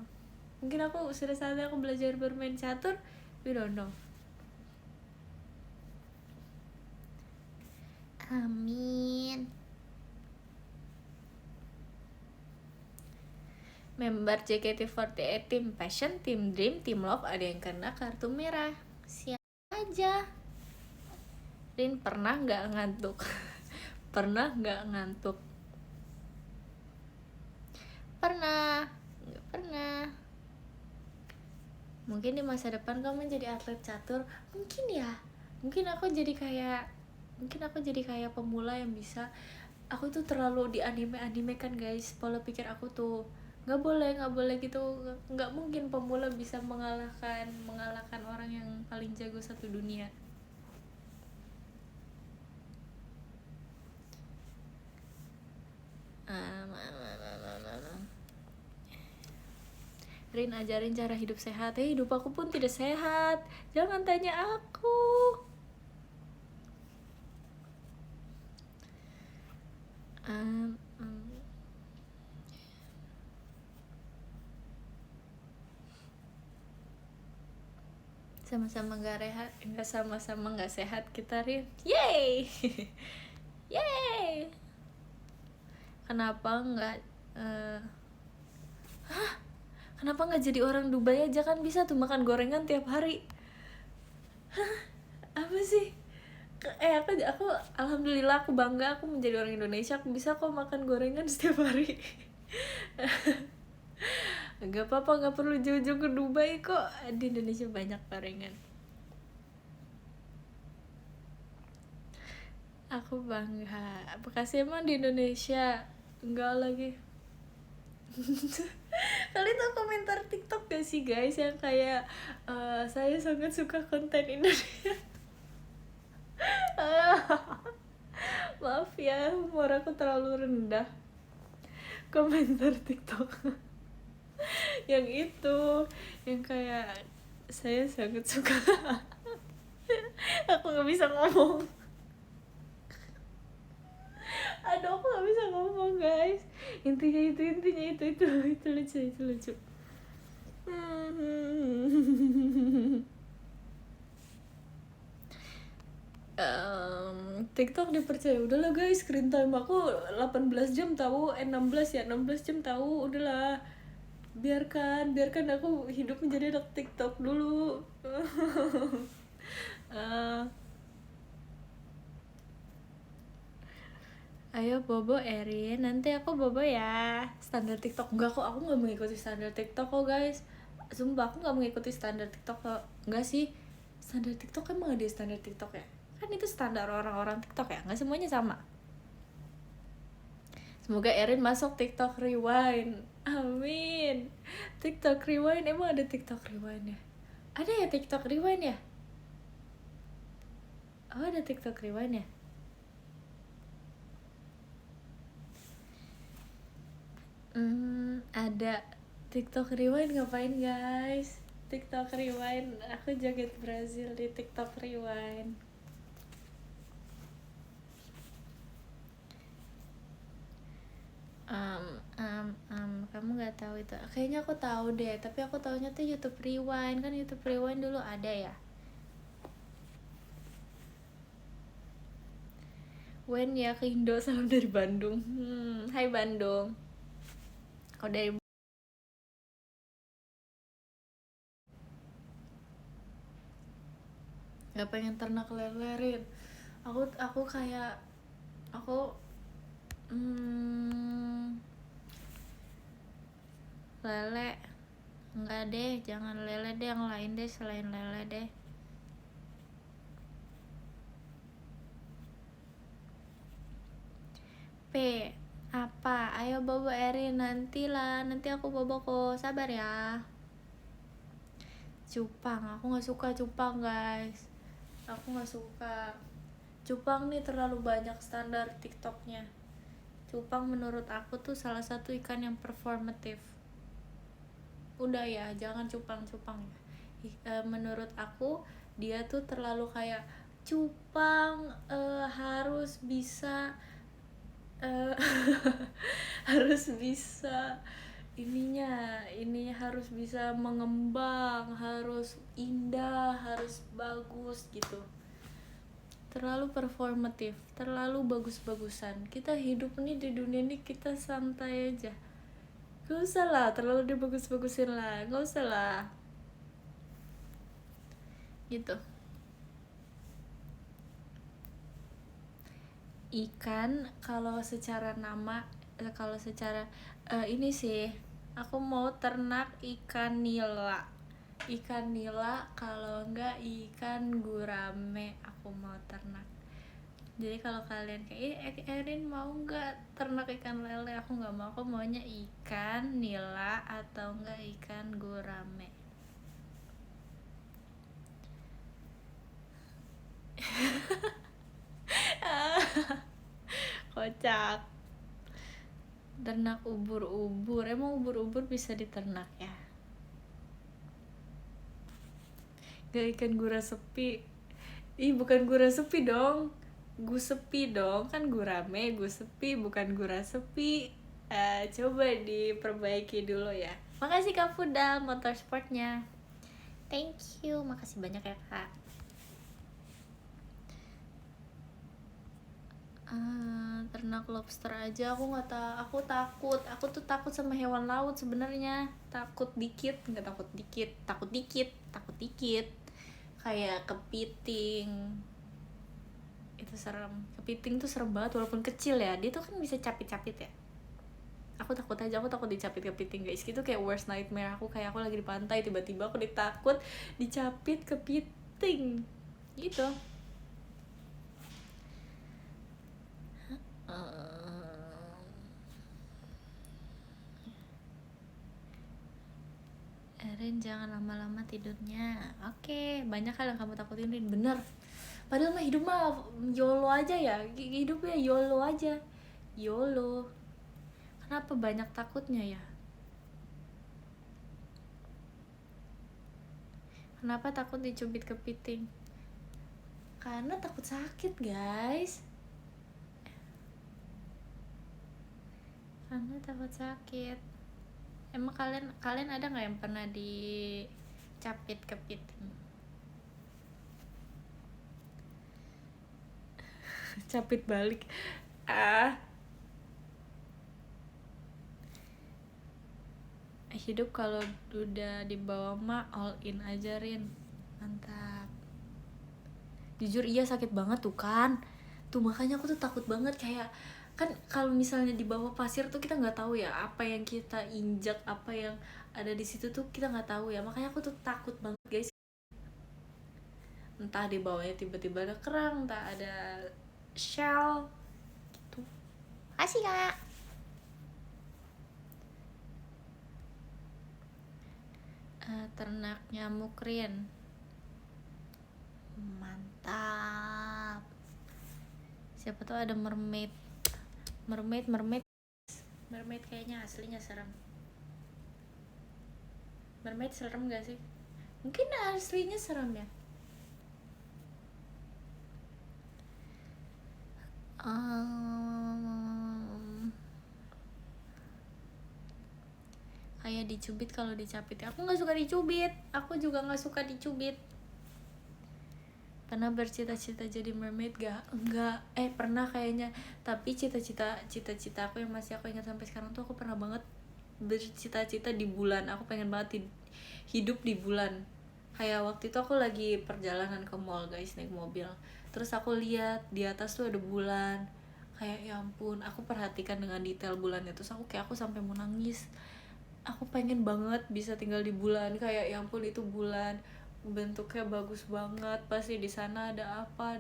Mungkin aku sudah saatnya aku belajar bermain catur, we don't know. Amin. Member JKT48 Team Passion, Team Dream, Team Love ada yang kena kartu merah. Siapa aja? Rin, pernah nggak ngantuk? Pernah nggak ngantuk? Pernah. Nggak pernah. Mungkin di masa depan kamu jadi atlet catur, mungkin ya. Mungkin aku jadi kayak pemula yang bisa. Aku tuh terlalu di anime kan guys. Pola pikir aku tuh nggak boleh gitu. Nggak mungkin pemula bisa mengalahkan orang yang paling jago satu dunia. Rin, ajarin cara hidup sehat. Hidup aku pun tidak sehat, jangan tanya aku. Sama-sama nggak sehat kita, Rin. Yeay. Yeay. Kenapa nggak jadi orang Dubai aja, kan bisa tuh makan gorengan tiap hari. Apa sih? Aku alhamdulillah, aku bangga aku menjadi orang Indonesia, aku bisa kok makan gorengan setiap hari. Gak apa-apa, gak perlu jauh-jauh ke Dubai kok, di Indonesia banyak gorengan. Aku bangga. Bekasi emang di Indonesia? Enggak lagi. Kalian tau komentar TikTok gak sih guys yang kayak saya sangat suka konten Indonesia. Maaf ya, humor aku terlalu rendah. Komentar TikTok yang itu, yang kayak saya sangat suka. Aku nggak bisa ngomong. Aduh, aku nggak bisa ngomong guys. Intinya itu lucu. TikTok dipercaya, udahlah guys, screen time aku 18 jam tahu, 16 jam tahu, udahlah, biarkan aku hidup menjadi anak TikTok dulu. Ayo bobo Erin, nanti aku bobo ya. Standar TikTok enggak kok, aku nggak mengikuti standar TikTok kok guys. Sumpah aku nggak mengikuti standar TikTok kok. Enggak sih, standar TikTok emang ada standar TikTok ya? Kan itu standar orang-orang TikTok ya, nggak semuanya sama. Semoga Erin masuk TikTok Rewind. Amin. TikTok Rewind, emang ada TikTok Rewind ya? Ada ya TikTok Rewind ya? Oh, ada TikTok Rewind ya? Ada TikTok Rewind, ngapain guys? TikTok Rewind, aku joget Brazil di TikTok Rewind. Kamu nggak tahu itu? Kayaknya aku tahu deh, tapi aku taunya tuh YouTube Rewind. Kan YouTube Rewind dulu ada ya. Wen ya ke Indo, salam dari Bandung. Hai Bandung. Kau dari nggak pengen ternak lelerin. Aku kayak lele enggak deh, jangan lele deh, yang lain deh selain lele deh. capek. Apa? Ayo bobo Erin, nanti aku bobo kok, sabar ya. Cupang, aku nggak suka cupang guys, aku nggak suka cupang nih, terlalu banyak standar tiktoknya. Cupang menurut aku tuh salah satu ikan yang performatif. Udah ya, jangan cupang-cupang ya. Menurut aku dia tuh terlalu kayak cupang harus bisa harus bisa ininya harus bisa mengembang, harus indah, harus bagus gitu. Terlalu performatif, terlalu bagus-bagusan. Kita hidup nih di dunia ini, kita santai aja. Gak usah lah terlalu dibagus-bagusin lah, gak usah lah gitu. Ikan kalau secara nama, kalau secara ini sih, aku mau ternak ikan nila. Ikan nila, kalau enggak ikan gurame aku mau ternak. Jadi kalau kalian kayak Erin mau enggak ternak ikan lele, aku nggak mau. Aku maunya ikan nila atau enggak ikan gurame. Kocak. Ternak ubur-ubur, emang ubur-ubur bisa diternak ya? Gak ikan gura sepi. Ih, bukan gura sepi dong, gu sepi dong, kan gurame, gu sepi bukan gura sepi. Coba diperbaiki dulu ya. Makasih Kak Fudal motorsportnya, thank you, makasih banyak ya Kak. Ternak lobster aja aku nggak aku tuh takut sama hewan laut sebenarnya. Takut dikit, nggak takut dikit, takut dikit kayak kepiting. Itu serem, kepiting tuh serem banget walaupun kecil ya, dia tuh kan bisa capit-capit ya. Aku takut dicapit kepiting guys, gitu kayak worst nightmare aku. Kayak aku lagi di pantai, tiba-tiba aku ditakut dicapit kepiting gitu. Erin jangan lama-lama tidurnya. Oke, banyak hal yang kamu takutin Rin, bener. Padahal mah hidup mah YOLO aja ya, hidupnya YOLO aja, YOLO. Kenapa banyak takutnya ya? Kenapa takut dicubit kepiting? Karena takut sakit guys, karena takut sakit. Emang kalian ada nggak yang pernah dicapit kepiting? Capit balik. Hidup kalau udah dibawa mah all in aja Rin, mantap. Jujur iya sakit banget tuh kan, tuh makanya aku tuh takut banget. Kayak kan kalau misalnya di bawah pasir tuh kita nggak tahu ya apa yang kita injak, apa yang ada di situ tuh kita nggak tahu ya. Makanya aku tuh takut banget guys. Entah di bawahnya tiba-tiba ada kerang, entah ada shell gitu. Kasih Kak. Ternak nyamuk Rin, mantap. Siapa tuh ada mermaid kayaknya aslinya serem. Mermaid serem gak sih? Mungkin aslinya serem ya. Kayak dicubit kalau dicapit. Aku nggak suka dicubit. Aku juga nggak suka dicubit. Pernah bercita-cita jadi mermaid gak? Enggak. Pernah kayaknya. Tapi cita-cita aku yang masih aku ingat sampai sekarang tuh, aku pernah banget bercita-cita di bulan. Aku pengen banget hidup di bulan. Kayak waktu itu aku lagi perjalanan ke mall guys, naik mobil. Terus aku lihat di atas tuh ada bulan. Kayak ya ampun, aku perhatikan dengan detail bulannya. Terus aku sampai mau nangis. Aku pengen banget bisa tinggal di bulan. Kayak ya ampun, itu bulan. bentuknya bagus banget, pasti di sana ada apa,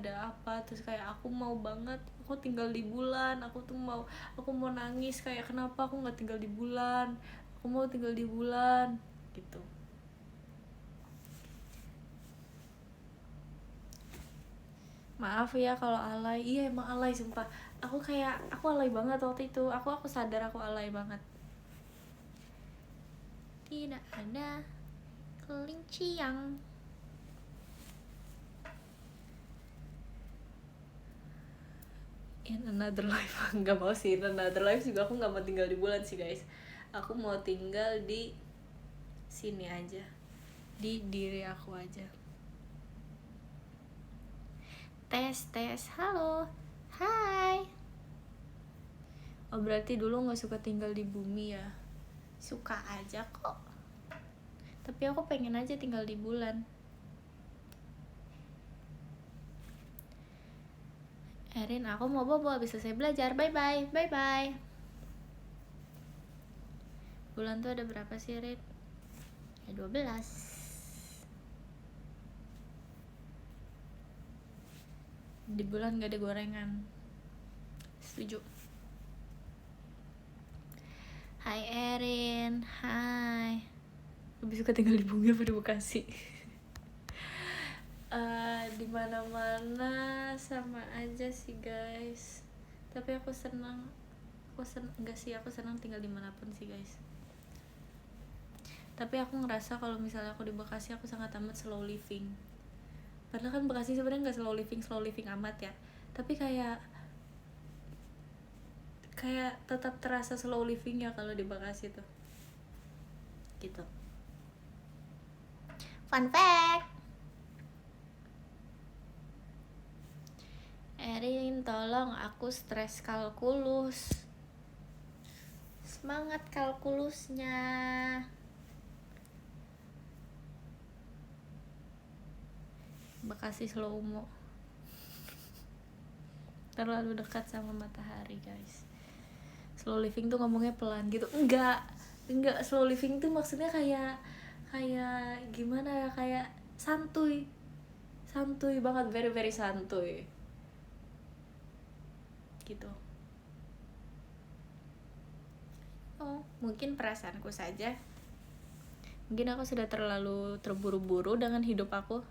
terus kayak aku mau banget aku tinggal di bulan, aku mau nangis kayak kenapa aku nggak tinggal di bulan, aku mau tinggal di bulan gitu. Maaf ya kalau alay, iya emang alay sumpah, aku alay banget waktu itu, aku sadar aku alay banget. Tidak ada kelinci yang in another life. Nggak mau sih in another life juga, aku nggak mau tinggal di bulan sih guys, aku mau tinggal di sini aja, di diri aku aja. Tes, halo, hai. Oh berarti dulu nggak suka tinggal di bumi ya? Suka aja kok, tapi aku pengen aja tinggal di bulan. Erin, aku mau bobo habis selesai belajar. Bye bye. Bulan tuh ada berapa sih, Erin? Ya 12. Di bulan gak ada gorengan. Setuju. Hai Erin, hai. Lebih suka tinggal di bumi apa di Bekasi? Di mana-mana sama aja sih guys. Tapi aku senang tinggal dimanapun sih guys. Tapi aku ngerasa kalau misalnya aku di Bekasi aku sangat amat slow living. Padahal kan Bekasi sebenarnya nggak slow living amat ya. Tapi kayak tetap terasa slow living ya kalau di Bekasi tuh. Gitu. Fun fact. Erin, tolong aku stres kalkulus. Semangat kalkulusnya. Bekasi slow-mo. Terlalu dekat sama matahari, guys. Slow living tuh ngomongnya pelan gitu. Enggak, slow living tuh maksudnya kayak gimana ya, kayak santuy banget, very santuy gitu. Oh, mungkin perasaanku saja. Mungkin aku sudah terlalu terburu-buru dengan hidup aku.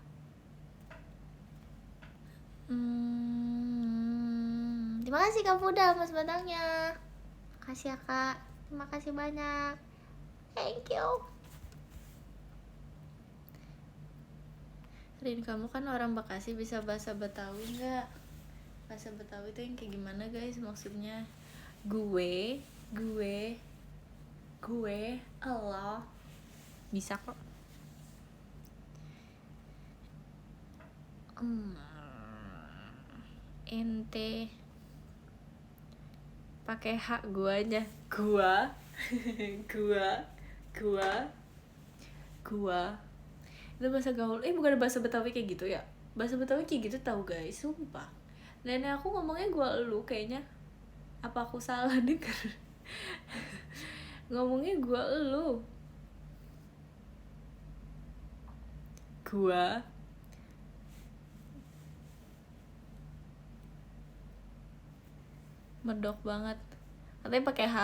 Terima kasih Kak Fuda mas batangnya. Makasih ya Kak, terima kasih banyak. Thank you. Rin, kamu kan orang Bekasi, bisa bahasa Betawi nggak? Bahasa Betawi itu yang kayak gimana guys maksudnya? Gue, Allah, bisa kok. Ente pakai hak guanya, gua itu bahasa gaul. Bukan bahasa Betawi kayak gitu ya? Bahasa Betawi kayak gitu tahu guys, sumpah. Nenek aku ngomongnya gua elu kayaknya. Apa aku salah denger? Ngomongnya gua elu. Gua medok banget. Katanya pakai H.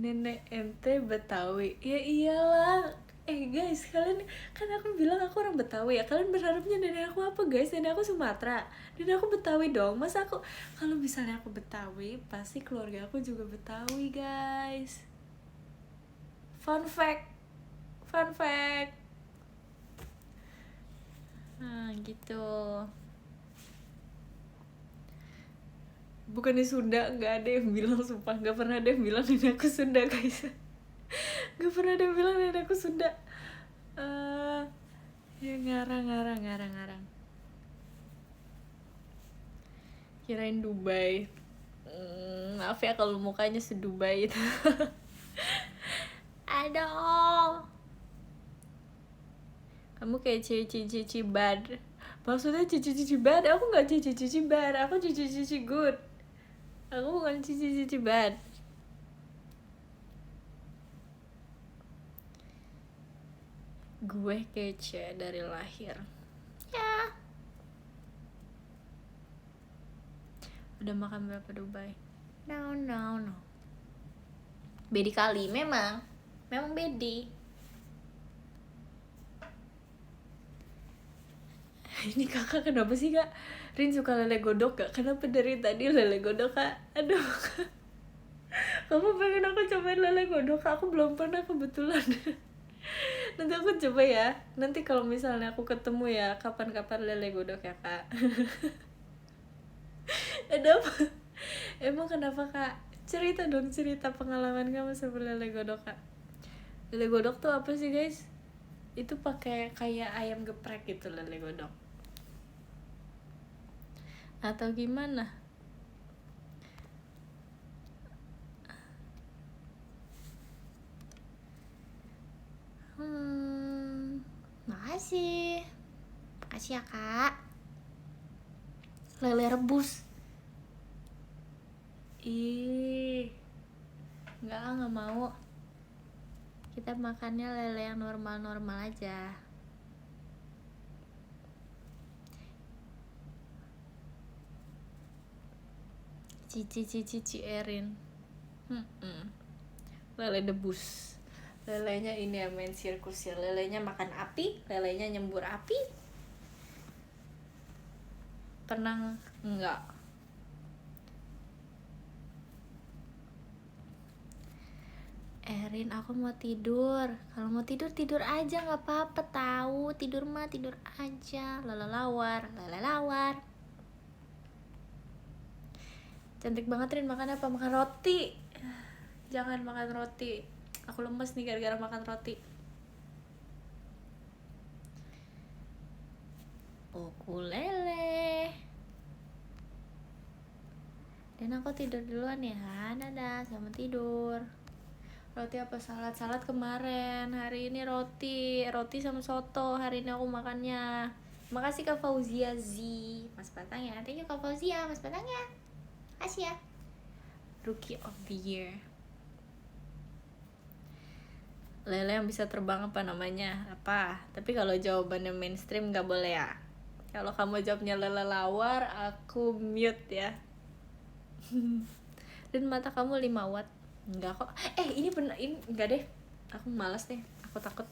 Nenek ente Betawi. Ya iyalah. Guys, kalian kan aku bilang aku orang Betawi ya. Kalian berharapnya nenek aku apa guys? Nenek aku Sumatera. Nenek aku Betawi dong. Masa aku, kalau misalnya aku Betawi, pasti keluarga aku juga Betawi guys. Fun fact. Nah gitu. Bukannya Sunda, nggak ada yang bilang, sumpah nggak pernah ada yang bilang nenek aku Sunda guys. Nggak pernah ada yang bilang nenek aku Sunda. Ya ngarang. Kirain Dubai. Maaf ya kalau mukanya se-Dubai itu. Aduh, kamu kayak cici bad. Maksudnya cici bad? Aku nggak cici bad, aku cici good. Aku bukan cici bad. Gue kece dari lahir. Ya. Udah makan berapa Dubai? No. Bedi kali, memang bedi. Ini kakak kenapa sih kak? Rin suka lele godok gak? Kenapa dari tadi lele godok kak? Aduh kak. Kamu pengen aku cobain lele godok? Aku belum pernah kebetulan. Nanti aku coba ya. Nanti kalau misalnya aku ketemu ya, kapan-kapan lele godok ya kak. Ada apa? Emang kenapa kak? Cerita dong, cerita pengalaman kamu sama lele godok kak. Lele godok tuh apa sih guys? Itu pakai kayak ayam geprek gitu lele godok. Atau gimana? Makasih ya kak. Lele rebus. Ih, nggak mau. Kita makannya lele yang normal aja. Cici Erin. Lele debus. Lelenya ini ya main sirkus ya. Lelenya makan api, lelenya nyembur api. Pernah enggak? Erin, aku mau tidur. Kalau mau tidur aja, nggak apa-apa tahu. Tidur mah tidur aja. Lelelawar. Cantik banget Rin, makan apa? Makan roti. Jangan makan roti. Aku lemes nih gara-gara makan roti. Ukulele. Dan aku tidur duluan ya. Dadah, selamat tidur. Roti apa salad? Salad kemarin. Hari ini roti sama soto. Hari ini aku makannya. Makasih Kak Fauzia Z. Mas Batang ya. Thank you Kak Fauzia, Mas Batang ya. Kasih ya. Rookie of the Year. Lele yang bisa terbang apa namanya? Apa? Tapi kalau jawabannya mainstream nggak boleh ya. Kalau kamu jawabnya lelelawar, aku mute ya. Dan mata kamu 5 watt. Enggak kok. Ini enggak deh. Aku malas deh. Aku takut.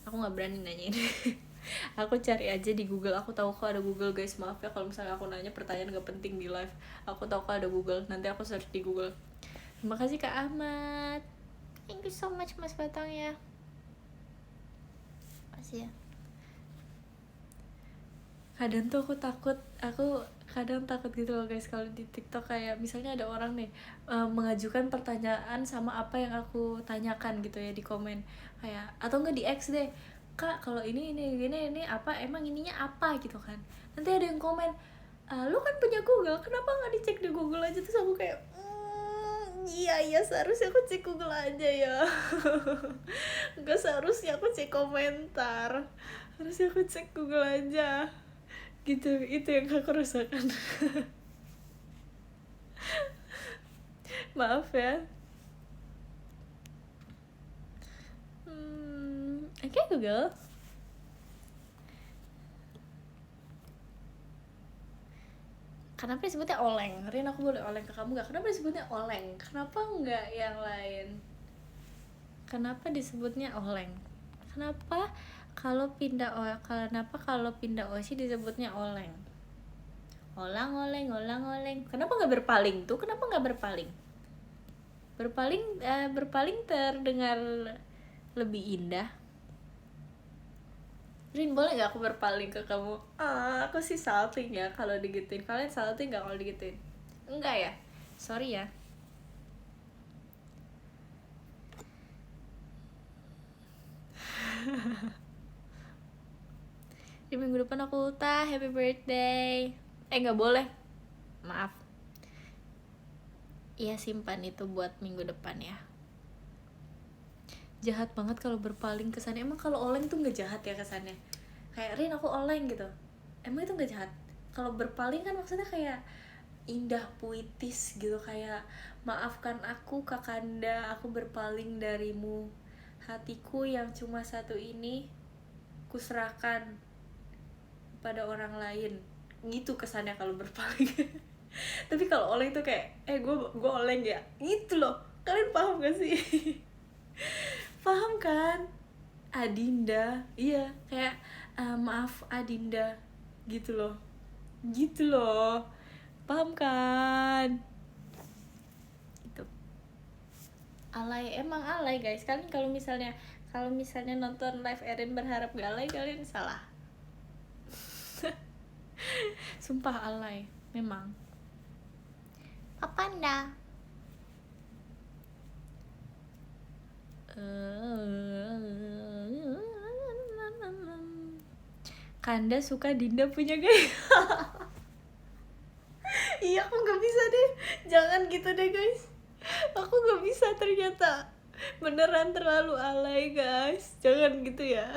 Aku nggak berani nanyain. Aku cari aja di Google. Aku tahu kok ada Google guys. Maaf ya kalau misalnya aku nanya pertanyaan gak penting di live. Aku tahu kok ada Google. Nanti aku search di Google. Terima kasih Kak Ahmad. Thank you so much Mas Batang ya. Makasih ya. Kadang tuh aku kadang takut gitu loh guys kalau di TikTok kayak misalnya ada orang nih mengajukan pertanyaan sama apa yang aku tanyakan gitu ya di komen kayak atau enggak di X deh. Kak, kalau ini apa emang ininya apa gitu kan. Nanti ada yang komen, lu kan punya Google, kenapa nggak dicek di Google aja? Terus aku kayak iya seharusnya aku cek Google aja ya. Nggak seharusnya aku cek komentar, harusnya aku cek Google aja gitu. Itu yang aku rasakan. Maaf ya. Oke Google. Kenapa disebutnya oleng? Rin, aku boleh oleng ke kamu gak? Kenapa disebutnya oleng? Kenapa nggak yang lain? Kenapa disebutnya oleng? Kenapa kalau pindah osi disebutnya oleng? Oleng. Kenapa nggak berpaling tuh? Kenapa nggak berpaling? Berpaling terdengar lebih indah. Rin, boleh gak aku berpaling ke kamu? Aku sih salting ya kalau digituin. Kalian salting gak kalau digituin? Enggak ya? Sorry ya. Di minggu depan aku ultah. Happy birthday. Gak boleh. Maaf. Iya, simpan itu buat minggu depan ya. Jahat banget kalau berpaling kesannya. Emang kalau oleng tuh gak jahat ya kesannya? Kayak Rin, aku oleng gitu. Emang itu gak jahat? Kalau berpaling kan maksudnya kayak indah, puitis gitu. Kayak maafkan aku kakanda, aku berpaling darimu. hatiku yang cuma satu ini kuserahkan pada orang lain, gitu kesannya kalau berpaling. Tapi kalau oleng tuh kayak gue oleng ya, gitu loh. Kalian paham gak sih? Paham kan? Adinda, iya kayak maaf Adinda, gitu loh, paham kan? Itu alay, emang alay guys. Kalian kalau misalnya nonton live Erin berharap gak alay, kalian salah. Sumpah alay, memang. Papanda. Kanda suka Dinda punya gaya. Iya, aku nggak bisa deh. Jangan gitu deh guys. Aku nggak bisa ternyata. Beneran terlalu alay guys. Jangan gitu ya.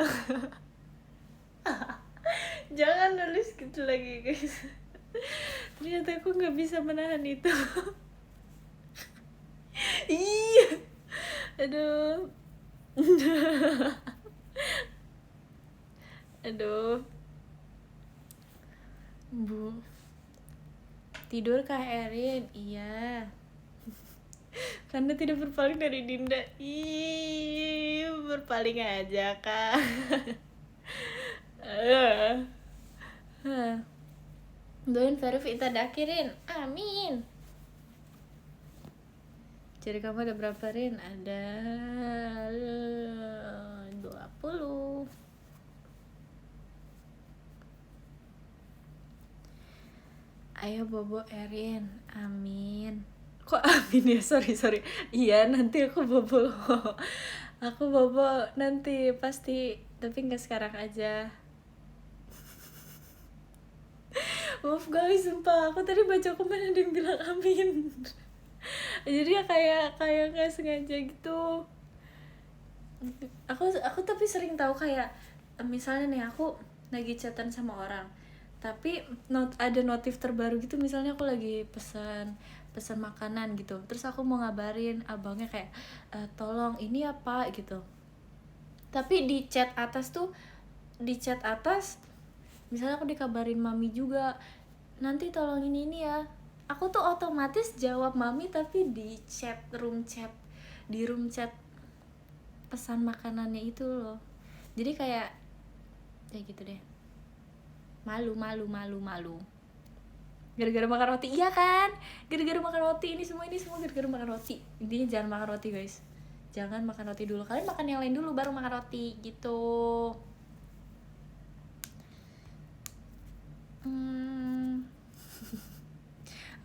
Jangan nulis gitu lagi guys. Ternyata aku nggak bisa menahan itu. Iya. Aduh. Aduh. Bu. Tidur kah Erin? Iya. Karena tidak berpaling dari Dinda. Ih, berpaling aja kak. Doain Verif Dakirin. Amin. Jadi kamu ada berapa Rin? Ada 20. Ayo bobo Erin. Amin. Kok amin ya? Sorry. Iya, nanti aku bobo. Aku bobo nanti pasti, tapi nggak sekarang aja. Maaf guys, sumpah aku tadi baca komen ada yang bilang amin. Jadi ya kayak nggak sengaja gitu. Aku tapi sering tahu kayak misalnya nih aku lagi chatan sama orang, tapi ada notif terbaru gitu, misalnya aku lagi pesan makanan gitu, terus aku mau ngabarin abangnya kayak tolong ini apa gitu, tapi di chat atas misalnya aku dikabarin mami juga, nanti tolong ini ya, aku tuh otomatis jawab mami tapi di room chat pesan makanannya itu loh. Jadi kayak gitu deh, malu gara-gara makan roti. Iya kan, gara-gara makan roti, ini semua gara-gara makan roti. Intinya jangan makan roti guys, jangan makan roti dulu, kalian makan yang lain dulu baru makan roti gitu.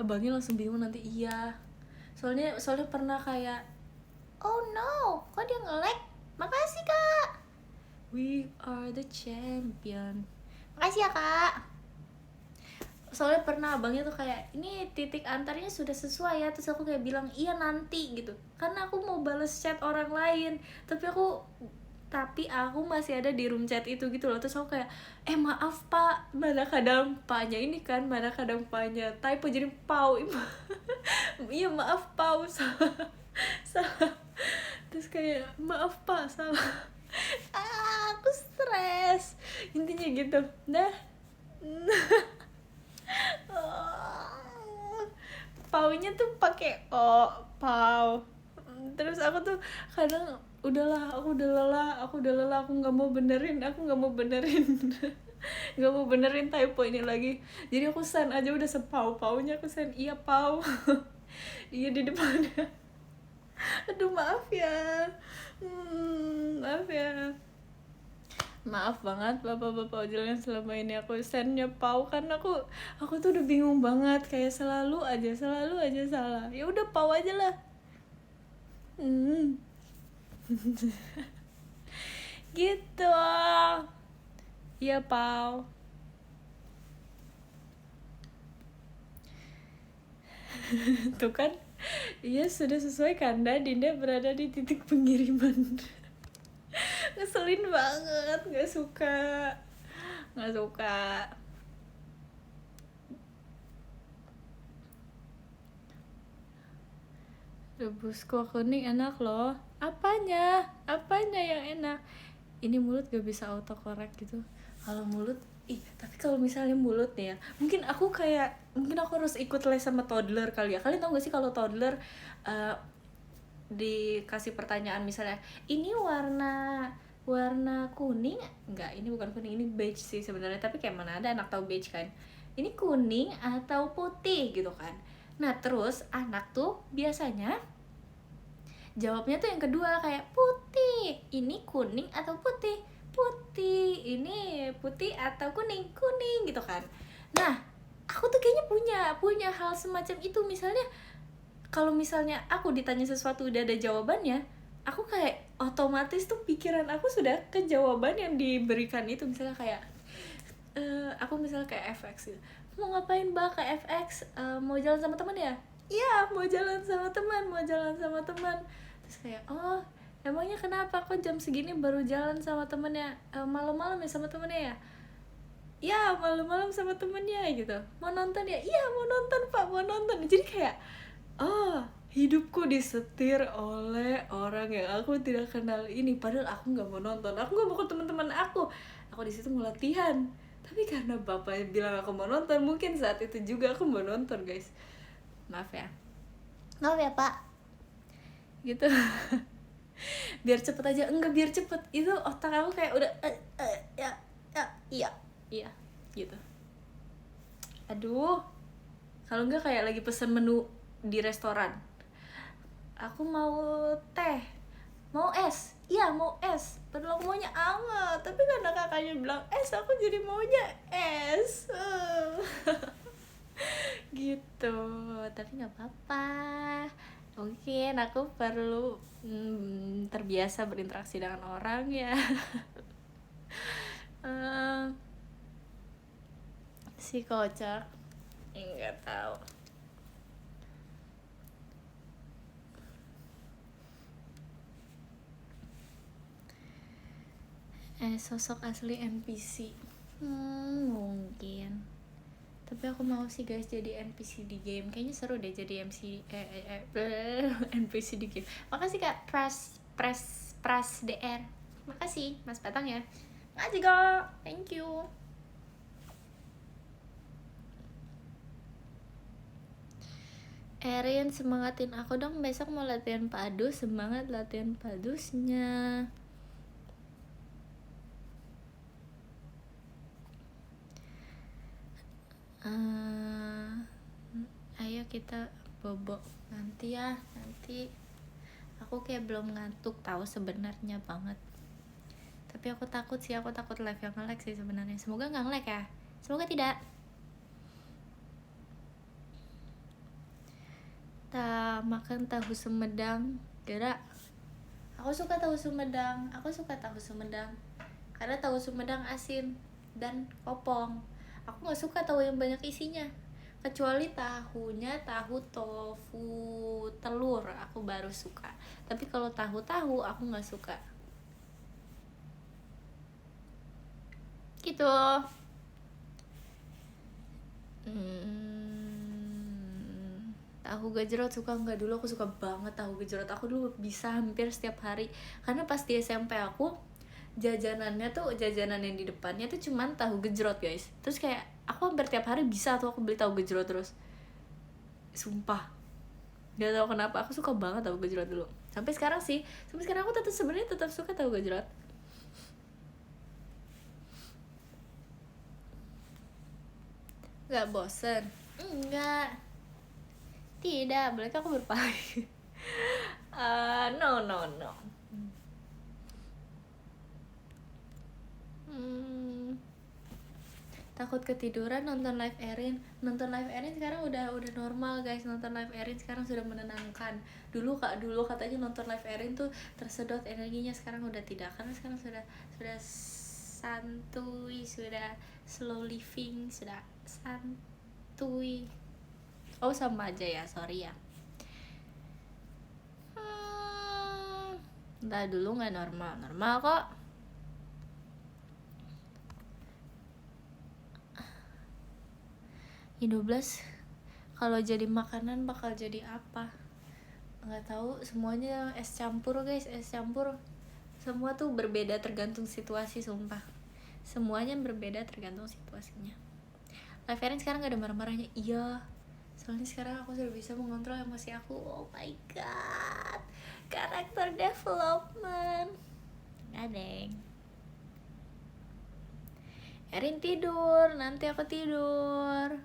Abangnya langsung bingung nanti. Iya, soalnya pernah kayak oh no, kok dia nge-lag? Makasih kak, we are the champion. Makasih ya kak. Soalnya pernah abangnya tuh kayak ini titik antarnya sudah sesuai ya, terus aku kayak bilang iya nanti gitu, karena aku mau bales chat orang lain, tapi aku masih ada di room chat itu gitu loh. Terus aku kayak maaf pak, mana kadang paknya ini kan, mana kadang paknya typo jadi pau. Iya maaf pau, salah. Terus kayak maaf pak, salah. Aku stres intinya gitu dah. Paunya tuh pakai pau. Terus aku tuh kadang aku udah lelah, aku nggak mau benerin nggak mau benerin typo ini lagi, jadi aku send aja udah sepau-paunya, aku send iya pau. Iya di depannya. Aduh maaf ya, maaf banget bapak-bapak ojol yang selama ini aku sendnya pau, karena aku tuh udah bingung banget, kayak selalu aja salah. Ya udah pau aja lah. Gitu. Iya pau. Tuh kan, iya sudah sesuai Kanda, Dinda berada di titik pengiriman. Ngeselin banget, nggak suka. Rebus kuah kuning enak loh. apanya yang enak. Ini mulut gak bisa autocorrect gitu. Kalau mulut, tapi kalau misalnya mulut nih ya, mungkin aku harus ikut les sama toddler kali ya. Kalian tau gak sih kalau toddler dikasih pertanyaan misalnya, ini warna kuning enggak, ini bukan kuning, ini beige sih sebenarnya, tapi kayak mana ada anak tahu beige kan, ini kuning atau putih gitu kan. Nah terus anak tuh biasanya jawabnya tuh yang kedua, kayak putih, ini kuning atau putih, putih, ini putih atau kuning, kuning gitu kan. Nah aku tuh kayaknya punya hal semacam itu. Misalnya kalau misalnya aku ditanya sesuatu udah ada jawabannya, aku kayak otomatis tuh pikiran aku sudah ke jawaban yang diberikan itu. Misalnya kayak aku misalnya kayak FX gitu, mau ngapain Mbak ke FX? Mau jalan sama teman ya? Iya, mau jalan sama teman. Terus kayak, oh emangnya kenapa kok jam segini baru jalan sama temennya? Malam-malam ya sama temennya ya? Ya malam-malam sama temennya gitu. Mau nonton ya? Iya mau nonton Pak, mau nonton. Jadi kayak, oh hidupku disetir oleh orang yang aku tidak kenal ini. Padahal aku nggak mau nonton, aku nggak mau ke teman-teman aku di situ mau latihan. Tapi karena bapaknya bilang aku mau nonton, mungkin saat itu juga aku mau nonton guys. Maaf ya Pak gitu. Biar cepet aja, enggak biar cepet, itu otak aku kayak udah iya gitu. Aduh, kalau enggak kayak lagi pesen menu di restoran, aku mau teh, mau es, iya mau es, padahal aku maunya anget, tapi karena kakaknya bilang es, aku jadi maunya es. Gitu. Tapi nggak apa-apa, mungkin aku perlu terbiasa berinteraksi dengan orang ya. Si kocak, nggak tahu. Sosok asli NPC mungkin, tapi aku mau sih guys jadi NPC di game. Kayaknya seru deh jadi NPC di game. Makasih kak Pras DR, makasih Mas Patang ya, makasih kak, thank you. Erin, semangatin aku dong, besok mau latihan padu. Semangat latihan padusnya. Ayo kita bobo nanti ya. Nanti aku kayak belum ngantuk tahu sebenarnya banget. Tapi aku takut live yang nge-lag sih sebenarnya. Semoga nggak nge-lag ya. Semoga tidak. Makan tahu Sumedang gerak. Aku suka tahu Sumedang karena tahu Sumedang asin dan kopong. Aku nggak suka tahu yang banyak isinya, kecuali tahunya tahu tofu telur aku baru suka. Tapi kalau tahu aku nggak suka gitu. Tahu gejrot suka nggak? Dulu aku suka banget tahu gejrot. Aku dulu bisa hampir setiap hari, karena pas di SMP aku jajanan yang di depannya tuh cuman tahu gejrot guys. Terus kayak aku hampir tiap hari bisa tuh aku beli tahu gejrot terus, sumpah nggak tahu kenapa aku suka banget tahu gejrot dulu. Sampai sekarang aku sebenarnya tetap suka tahu gejrot. Nggak bosen? Enggak, tidak, boleh aku berpaling. No. Takut ketiduran nonton live Erin. Sekarang udah normal guys. Nonton live Erin sekarang sudah menenangkan. Dulu katanya nonton live Erin tuh tersedot energinya. Sekarang udah tidak, karena sekarang sudah santuy, sudah slow living, sudah santuy. Oh sama aja ya, sorry ya. Entah, dulu nggak normal kok. Indomie kalau jadi makanan bakal jadi apa? nggak tahu, semuanya es campur guys, es campur. Semua tuh berbeda tergantung situasi, sumpah. Semuanya berbeda tergantung situasinya. Live Erin sekarang gak ada marah-marahnya. Iya, soalnya sekarang aku sudah bisa mengontrol emosi aku. Oh my god, karakter development. Gadeng. Erin tidur, nanti aku tidur.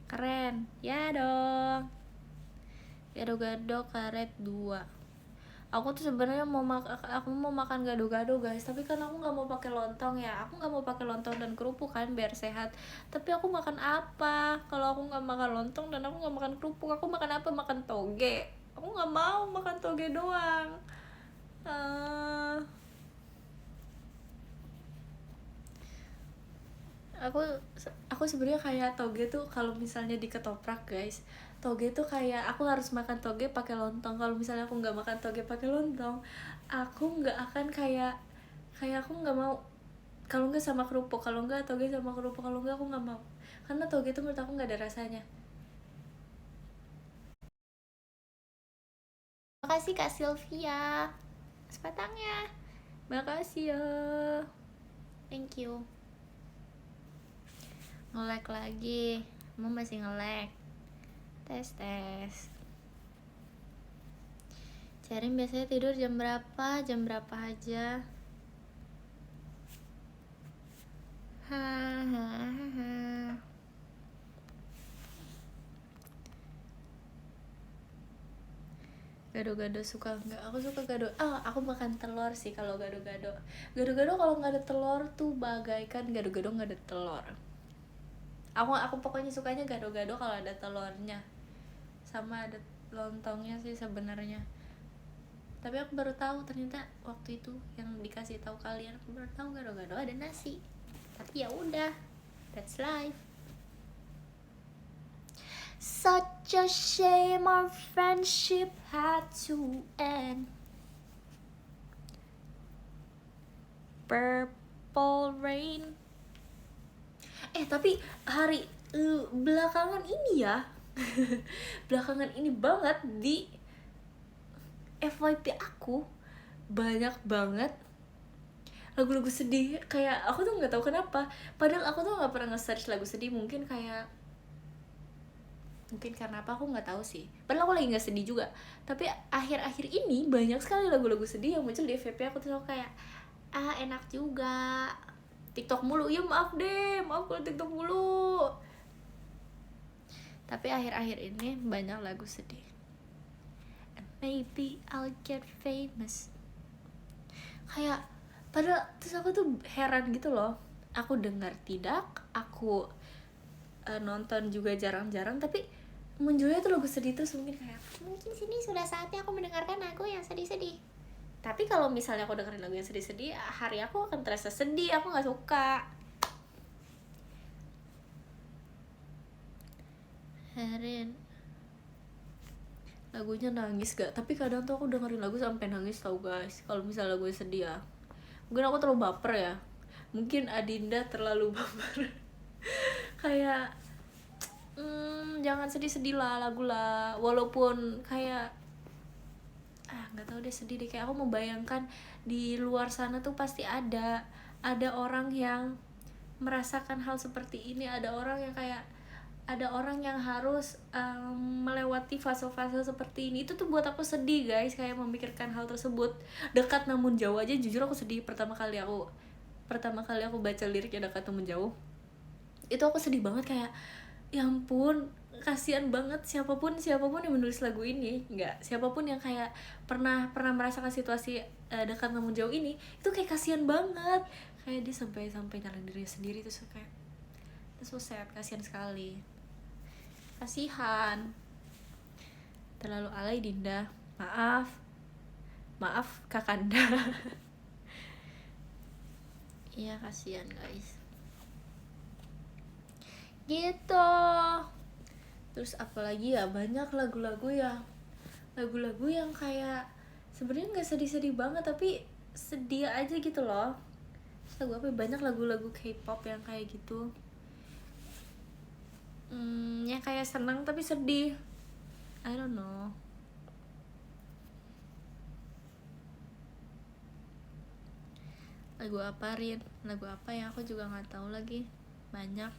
Keren, ya dong. Gado-gado karet 2. Aku tuh sebenarnya aku mau makan gado-gado guys, tapi kan aku nggak mau pakai lontong ya. Aku nggak mau pakai lontong dan kerupuk kan biar sehat. Tapi aku makan apa? Kalau aku nggak makan lontong dan aku nggak makan kerupuk, aku makan apa? Makan toge. Aku nggak mau makan toge doang. Aku aku sebenarnya kayak toge tuh kalau misalnya di ketoprak guys, toge tuh kayak aku harus makan toge pakai lontong. Kalau misalnya aku nggak makan toge pakai lontong, aku nggak akan kayak aku nggak mau. Kalau nggak sama kerupuk, kalau nggak toge sama kerupuk, kalau nggak aku nggak mau, karena toge tuh menurut aku nggak ada rasanya. Makasih Kak Sylvia sepatangnya, makasih ya, thank you. Nge-lag lagi, mau masih nge-lag. Tes. Cerin biasanya tidur jam berapa? Jam berapa aja? Hahaha. Gado-gado suka nggak? Aku suka gado. Aku makan telur sih kalau gado-gado. Gado-gado kalau nggak ada telur tuh bagaikan gado-gado nggak ada telur. Aku pokoknya sukanya gado-gado kalau ada telurnya, sama ada lontongnya sih sebenarnya. Tapi aku baru tahu ternyata waktu itu yang dikasih tahu kalian, aku baru tahu gado-gado ada nasi. Tapi ya udah, that's life. Such a shame our friendship had to end. Purple rain. Tapi hari belakangan ini ya belakangan ini banget di FYP aku banyak banget lagu-lagu sedih. Kayak aku tuh nggak tahu kenapa, padahal aku tuh nggak pernah nge-search lagu sedih. Mungkin karena apa, aku nggak tahu sih, padahal aku lagi nggak sedih juga. Tapi akhir-akhir ini banyak sekali lagu-lagu sedih yang muncul di FYP aku tuh kayak enak juga. TikTok mulu, ya maaf kalau TikTok mulu. Tapi akhir-akhir ini banyak lagu sedih. And maybe I'll get famous. Kayak padahal terus aku tuh heran gitu loh. Aku dengar tidak, aku nonton juga jarang-jarang, tapi munculnya tuh lagu sedih terus. Mungkin sini sudah saatnya aku mendengarkan lagu yang sedih-sedih. Tapi kalau misalnya aku dengerin lagu yang sedih-sedih, hari aku akan terasa sedih. Aku nggak suka. Herin, lagunya nangis gak? Tapi kadang tuh aku dengerin lagu sampai nangis tau guys. Kalau misalnya lagunya sedih ya. Mungkin aku terlalu baper ya. Mungkin Adinda terlalu baper. Kayak jangan sedih-sedih lah lagu lah. Walaupun kayak nggak tahu deh, sedih deh. Kayak aku membayangkan di luar sana tuh pasti ada orang yang merasakan hal seperti ini. Ada orang yang harus melewati fase-fase seperti ini. Itu tuh buat aku sedih guys, kayak memikirkan hal tersebut. Dekat Namun Jauh aja jujur aku sedih pertama kali aku baca liriknya Dekat Namun Jauh. Itu aku sedih banget, kayak ya ampun, kasihan banget siapapun yang menulis lagu ini. Siapapun yang kayak pernah merasakan situasi Dekat Namun Jauh ini, itu kayak kasihan banget. Kayak dia sampai nyalain dirinya sendiri. Terus kayak so sad, kasihan sekali. Kasihan. Terlalu alay Dinda. Maaf Kakanda. Iya, kasihan guys. Gitu. Terus apalagi ya, banyak lagu-lagu yang kayak sebenarnya nggak sedih-sedih banget, tapi sedih aja gitu loh. Terus banyak lagu-lagu K-pop yang kayak gitu. yang kayak senang tapi sedih. I don't know. Lagu apa, Rin? Lagu apa ya? Aku juga nggak tahu lagi. Banyak.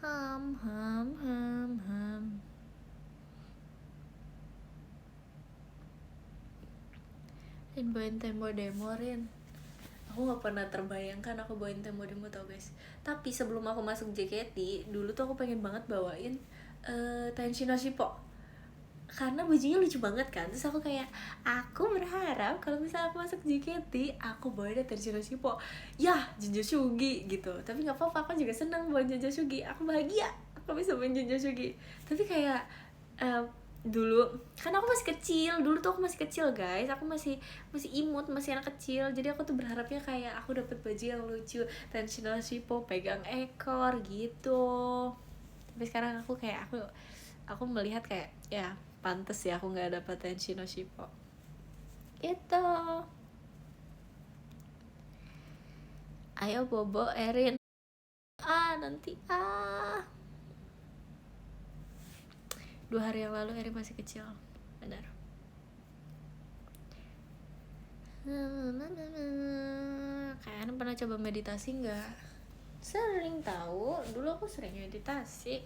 Ham ham ham ham. Rin bawain Tempo Demo, Rin. Aku nggak pernah terbayangkan aku bawain Tempo Demo, tau guys. Tapi sebelum aku masuk JKT, dulu tuh aku pengen banget bawain Tenshi no Shippo, karena bajunya lucu banget kan. Terus aku kayak, aku berharap kalau misalnya aku masuk JKT, aku bawain Tenshi no Shippo ya, Junjo Shugi gitu. Tapi nggak apa-apa, aku juga senang bawain Junjo Shugi. Aku bahagia aku bisa main Junjo Shugi. Tapi kayak dulu kan aku masih kecil, dulu tuh aku masih kecil guys, aku masih imut, masih anak kecil. Jadi aku tuh berharapnya kayak aku dapet baju yang lucu, Tenshi no Shippo pegang ekor gitu. Tapi sekarang aku kayak aku melihat kayak ya pantes ya aku nggak dapet Tenshi no Shippo itu. Ayo Bobo, Erin. Nanti 2 hari yang lalu Erin masih kecil, benar. Kalian pernah coba meditasi nggak? Sering tahu, dulu aku sering meditasi.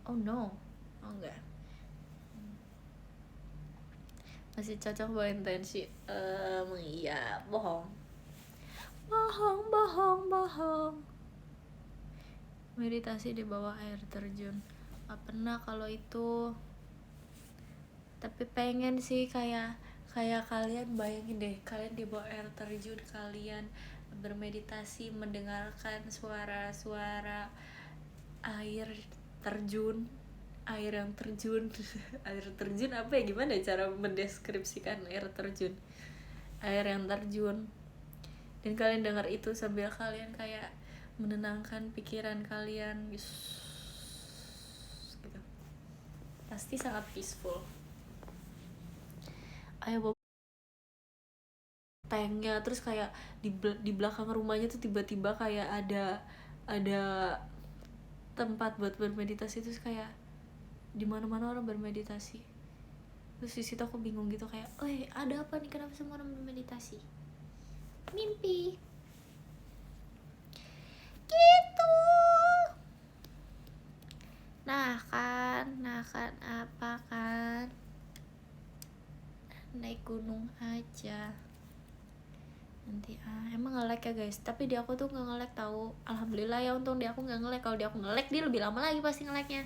Oh no, oh enggak. Masih cocok bawa intensi. Iya, bohong. Meditasi di bawah air terjun. Gak pernah kalau itu. Tapi pengen sih kayak kalian, bayangin deh, kalian di bawah air terjun, kalian bermeditasi mendengarkan suara-suara air terjun, air yang terjun. Air terjun apa ya, gimana cara mendeskripsikan air terjun? Air yang terjun, dan kalian dengar itu sambil kalian kayak menenangkan pikiran kalian gitu. Pasti sangat peaceful. Ayo bawa tanknya, terus kayak di belakang rumahnya tuh tiba-tiba kayak ada tempat buat bermeditasi. Terus kayak di mana-mana orang bermeditasi. Terus di situ aku bingung gitu kayak, ada apa nih, kenapa semua orang bermeditasi? Mimpi gitu. Nah kan apa kan, naik gunung aja nanti. Emang nge-lag ya guys, tapi di aku tuh nggak nge-lag tahu. Alhamdulillah ya, untung di aku nggak nge-lag. Kalau di aku nge-lag, dia lebih lama lagi pasti nge-lagnya.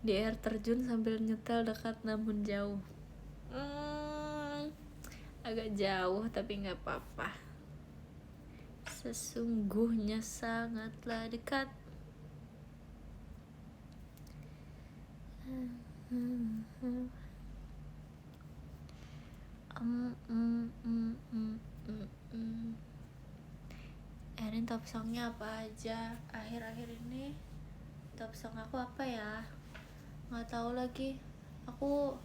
Di air terjun sambil nyetel dekat namun jauh. Agak jauh tapi nggak apa-apa, sesungguhnya sangatlah dekat. Erin top songnya apa aja akhir-akhir ini? Top song aku apa ya, nggak tahu lagi. Aku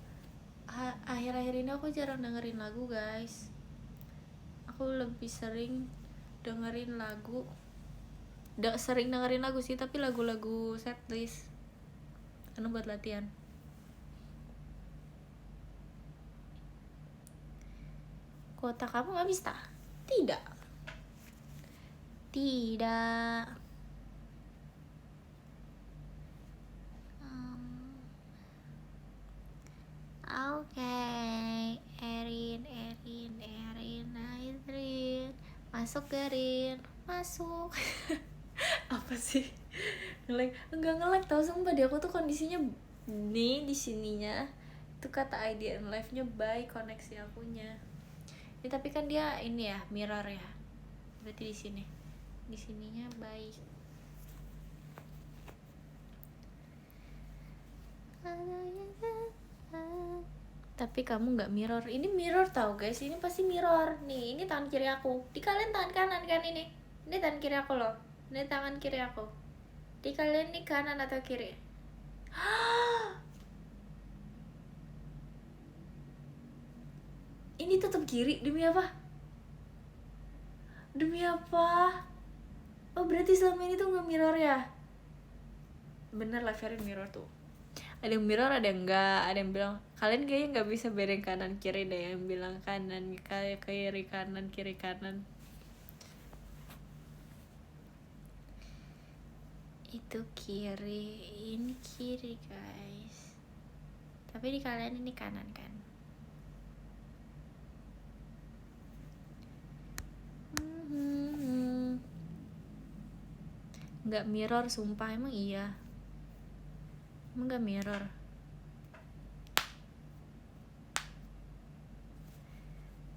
akhir-akhir ini aku jarang dengerin lagu guys. Aku lebih sering dengerin lagu, sering dengerin lagu sih, tapi lagu-lagu setlist karena buat latihan. Kuota kamu habis tak? Tidak. Oke, Erin, masuk Erin, masuk. Apa sih? Nge-lag? Enggak nge-lag tau, sumpah di aku tuh kondisinya nih di sininya itu kata IDN live-nya baik koneksi akunya. Ya, tapi kan dia ini ya mirror ya, berarti di sininya baik. Tapi kamu nggak mirror. Ini mirror tau guys, ini pasti mirror. Nih, ini tangan kiri aku, di kalian tangan kanan kan, ini tangan kiri aku loh, ini tangan kiri aku. Di kalian nih kanan atau kiri? Ini tetap kiri, demi apa? Demi apa? Oh berarti selama ini tuh nggak mirror ya? Bener lah, Ferin mirror tuh. Ada yang mirror, ada yang enggak. Ada yang bilang kalian kayaknya nggak bisa bedain kanan kiri deh. Yang bilang kanan kayak kiri kanan kiri kanan. Itu kiri, ini kiri guys. Tapi di kalian ini kanan kan? Nggak mirror, sumpah. Emang iya? Emang nggak mirror?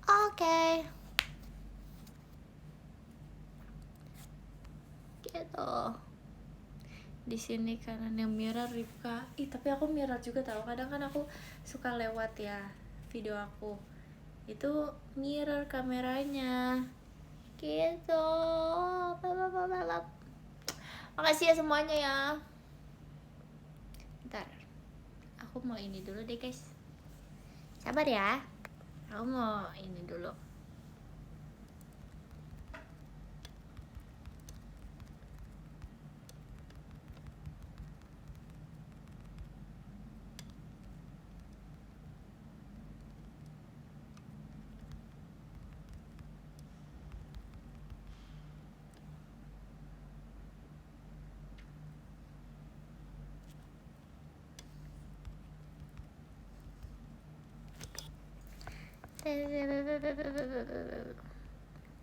Oke. Gitu. Di sini kanan yang mirror Ripka. Tapi aku mirror juga tau. Kadang kan aku suka lewat ya video aku. Itu mirror kameranya. Gitu. Makasih ya semuanya ya. Bentar, aku mau ini dulu deh guys. Sabar ya. Aku mau ini dulu.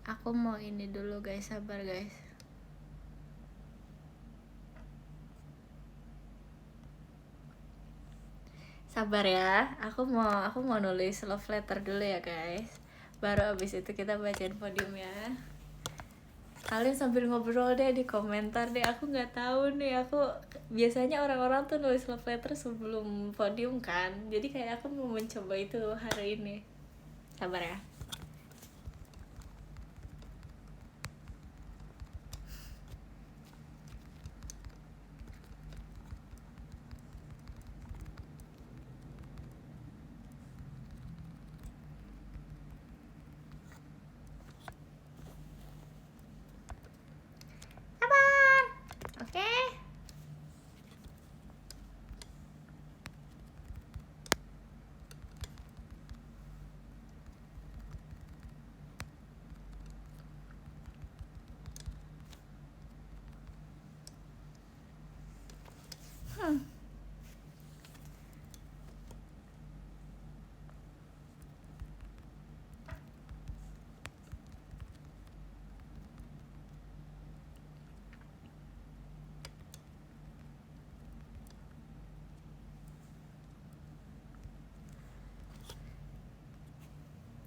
Aku mau ini dulu guys, sabar guys. Sabar ya, aku mau nulis love letter dulu ya guys. Baru abis itu kita bacain podium ya. Kalian sambil ngobrol deh di komentar deh. Aku nggak tahu nih, aku biasanya orang-orang tuh nulis love letter sebelum podium kan. Jadi kayak aku mau mencoba itu hari ini. Sabar ya. Sabar. Oke.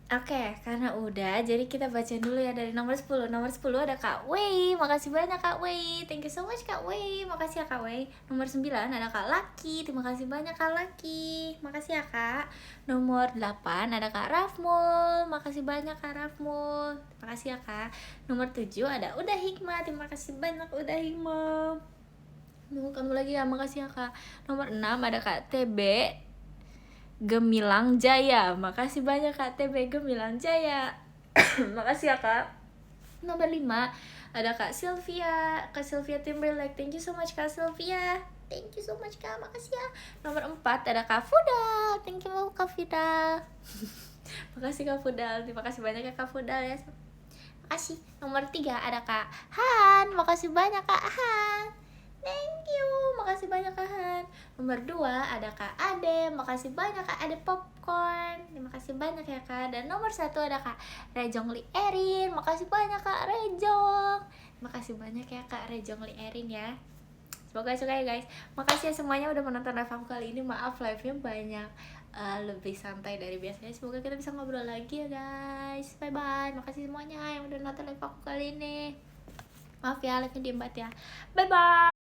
Oke, karena udah, jadi kita baca dulu ya dari nomor 10. Nomor 10 ada Kak Wei. Makasih banyak Kak Wei. Thank you so much Kak Wei. Makasih ya Kak Wei. Nomor 9 ada Kak Laki. Terima kasih banyak Kak Laki. Makasih ya Kak. Nomor 8 ada Kak Rafmul. Makasih banyak Kak Rafmul. Terima kasih ya Kak. Nomor 7 ada Udah Hikmah. Terima kasih banyak Udah Hikmah. Nunggu kamu lagi ya, makasih ya Kak. Nomor 6 ada Kak TB Gemilang Jaya. Makasih banyak Kak TB Gemilang Jaya. Makasih ya Kak. Nomor 5 ada Kak Sylvia. Kak Sylvia Timberlake. Thank you so much Kak Sylvia. Thank you so much Kak. Makasih ya. Nomor 4 ada Kak Fudal. Thank you Kak Fudal. Makasih Kak Fudal. Terima kasih banyak ya Kak Fudal ya. Makasih. Nomor 3 ada Kak Han. Makasih banyak Kak Han. Thank you, makasih banyak Kak Han. Nomor 2 ada Kak Ade. Makasih banyak Kak Ade Popcorn. Terima kasih banyak ya Kak. Dan nomor 1 ada Kak Rejong Li Erin. Makasih banyak Kak Rejong. Terima kasih banyak ya Kak Rejong Li Erin ya. Semoga suka ya guys. Makasih ya semuanya udah menonton live aku kali ini. Maaf live-nya banyak lebih santai dari biasanya. Semoga kita bisa ngobrol lagi ya guys. Bye bye. Makasih semuanya yang udah nonton live aku kali ini. Maaf ya live-nya diembat ya. Bye bye.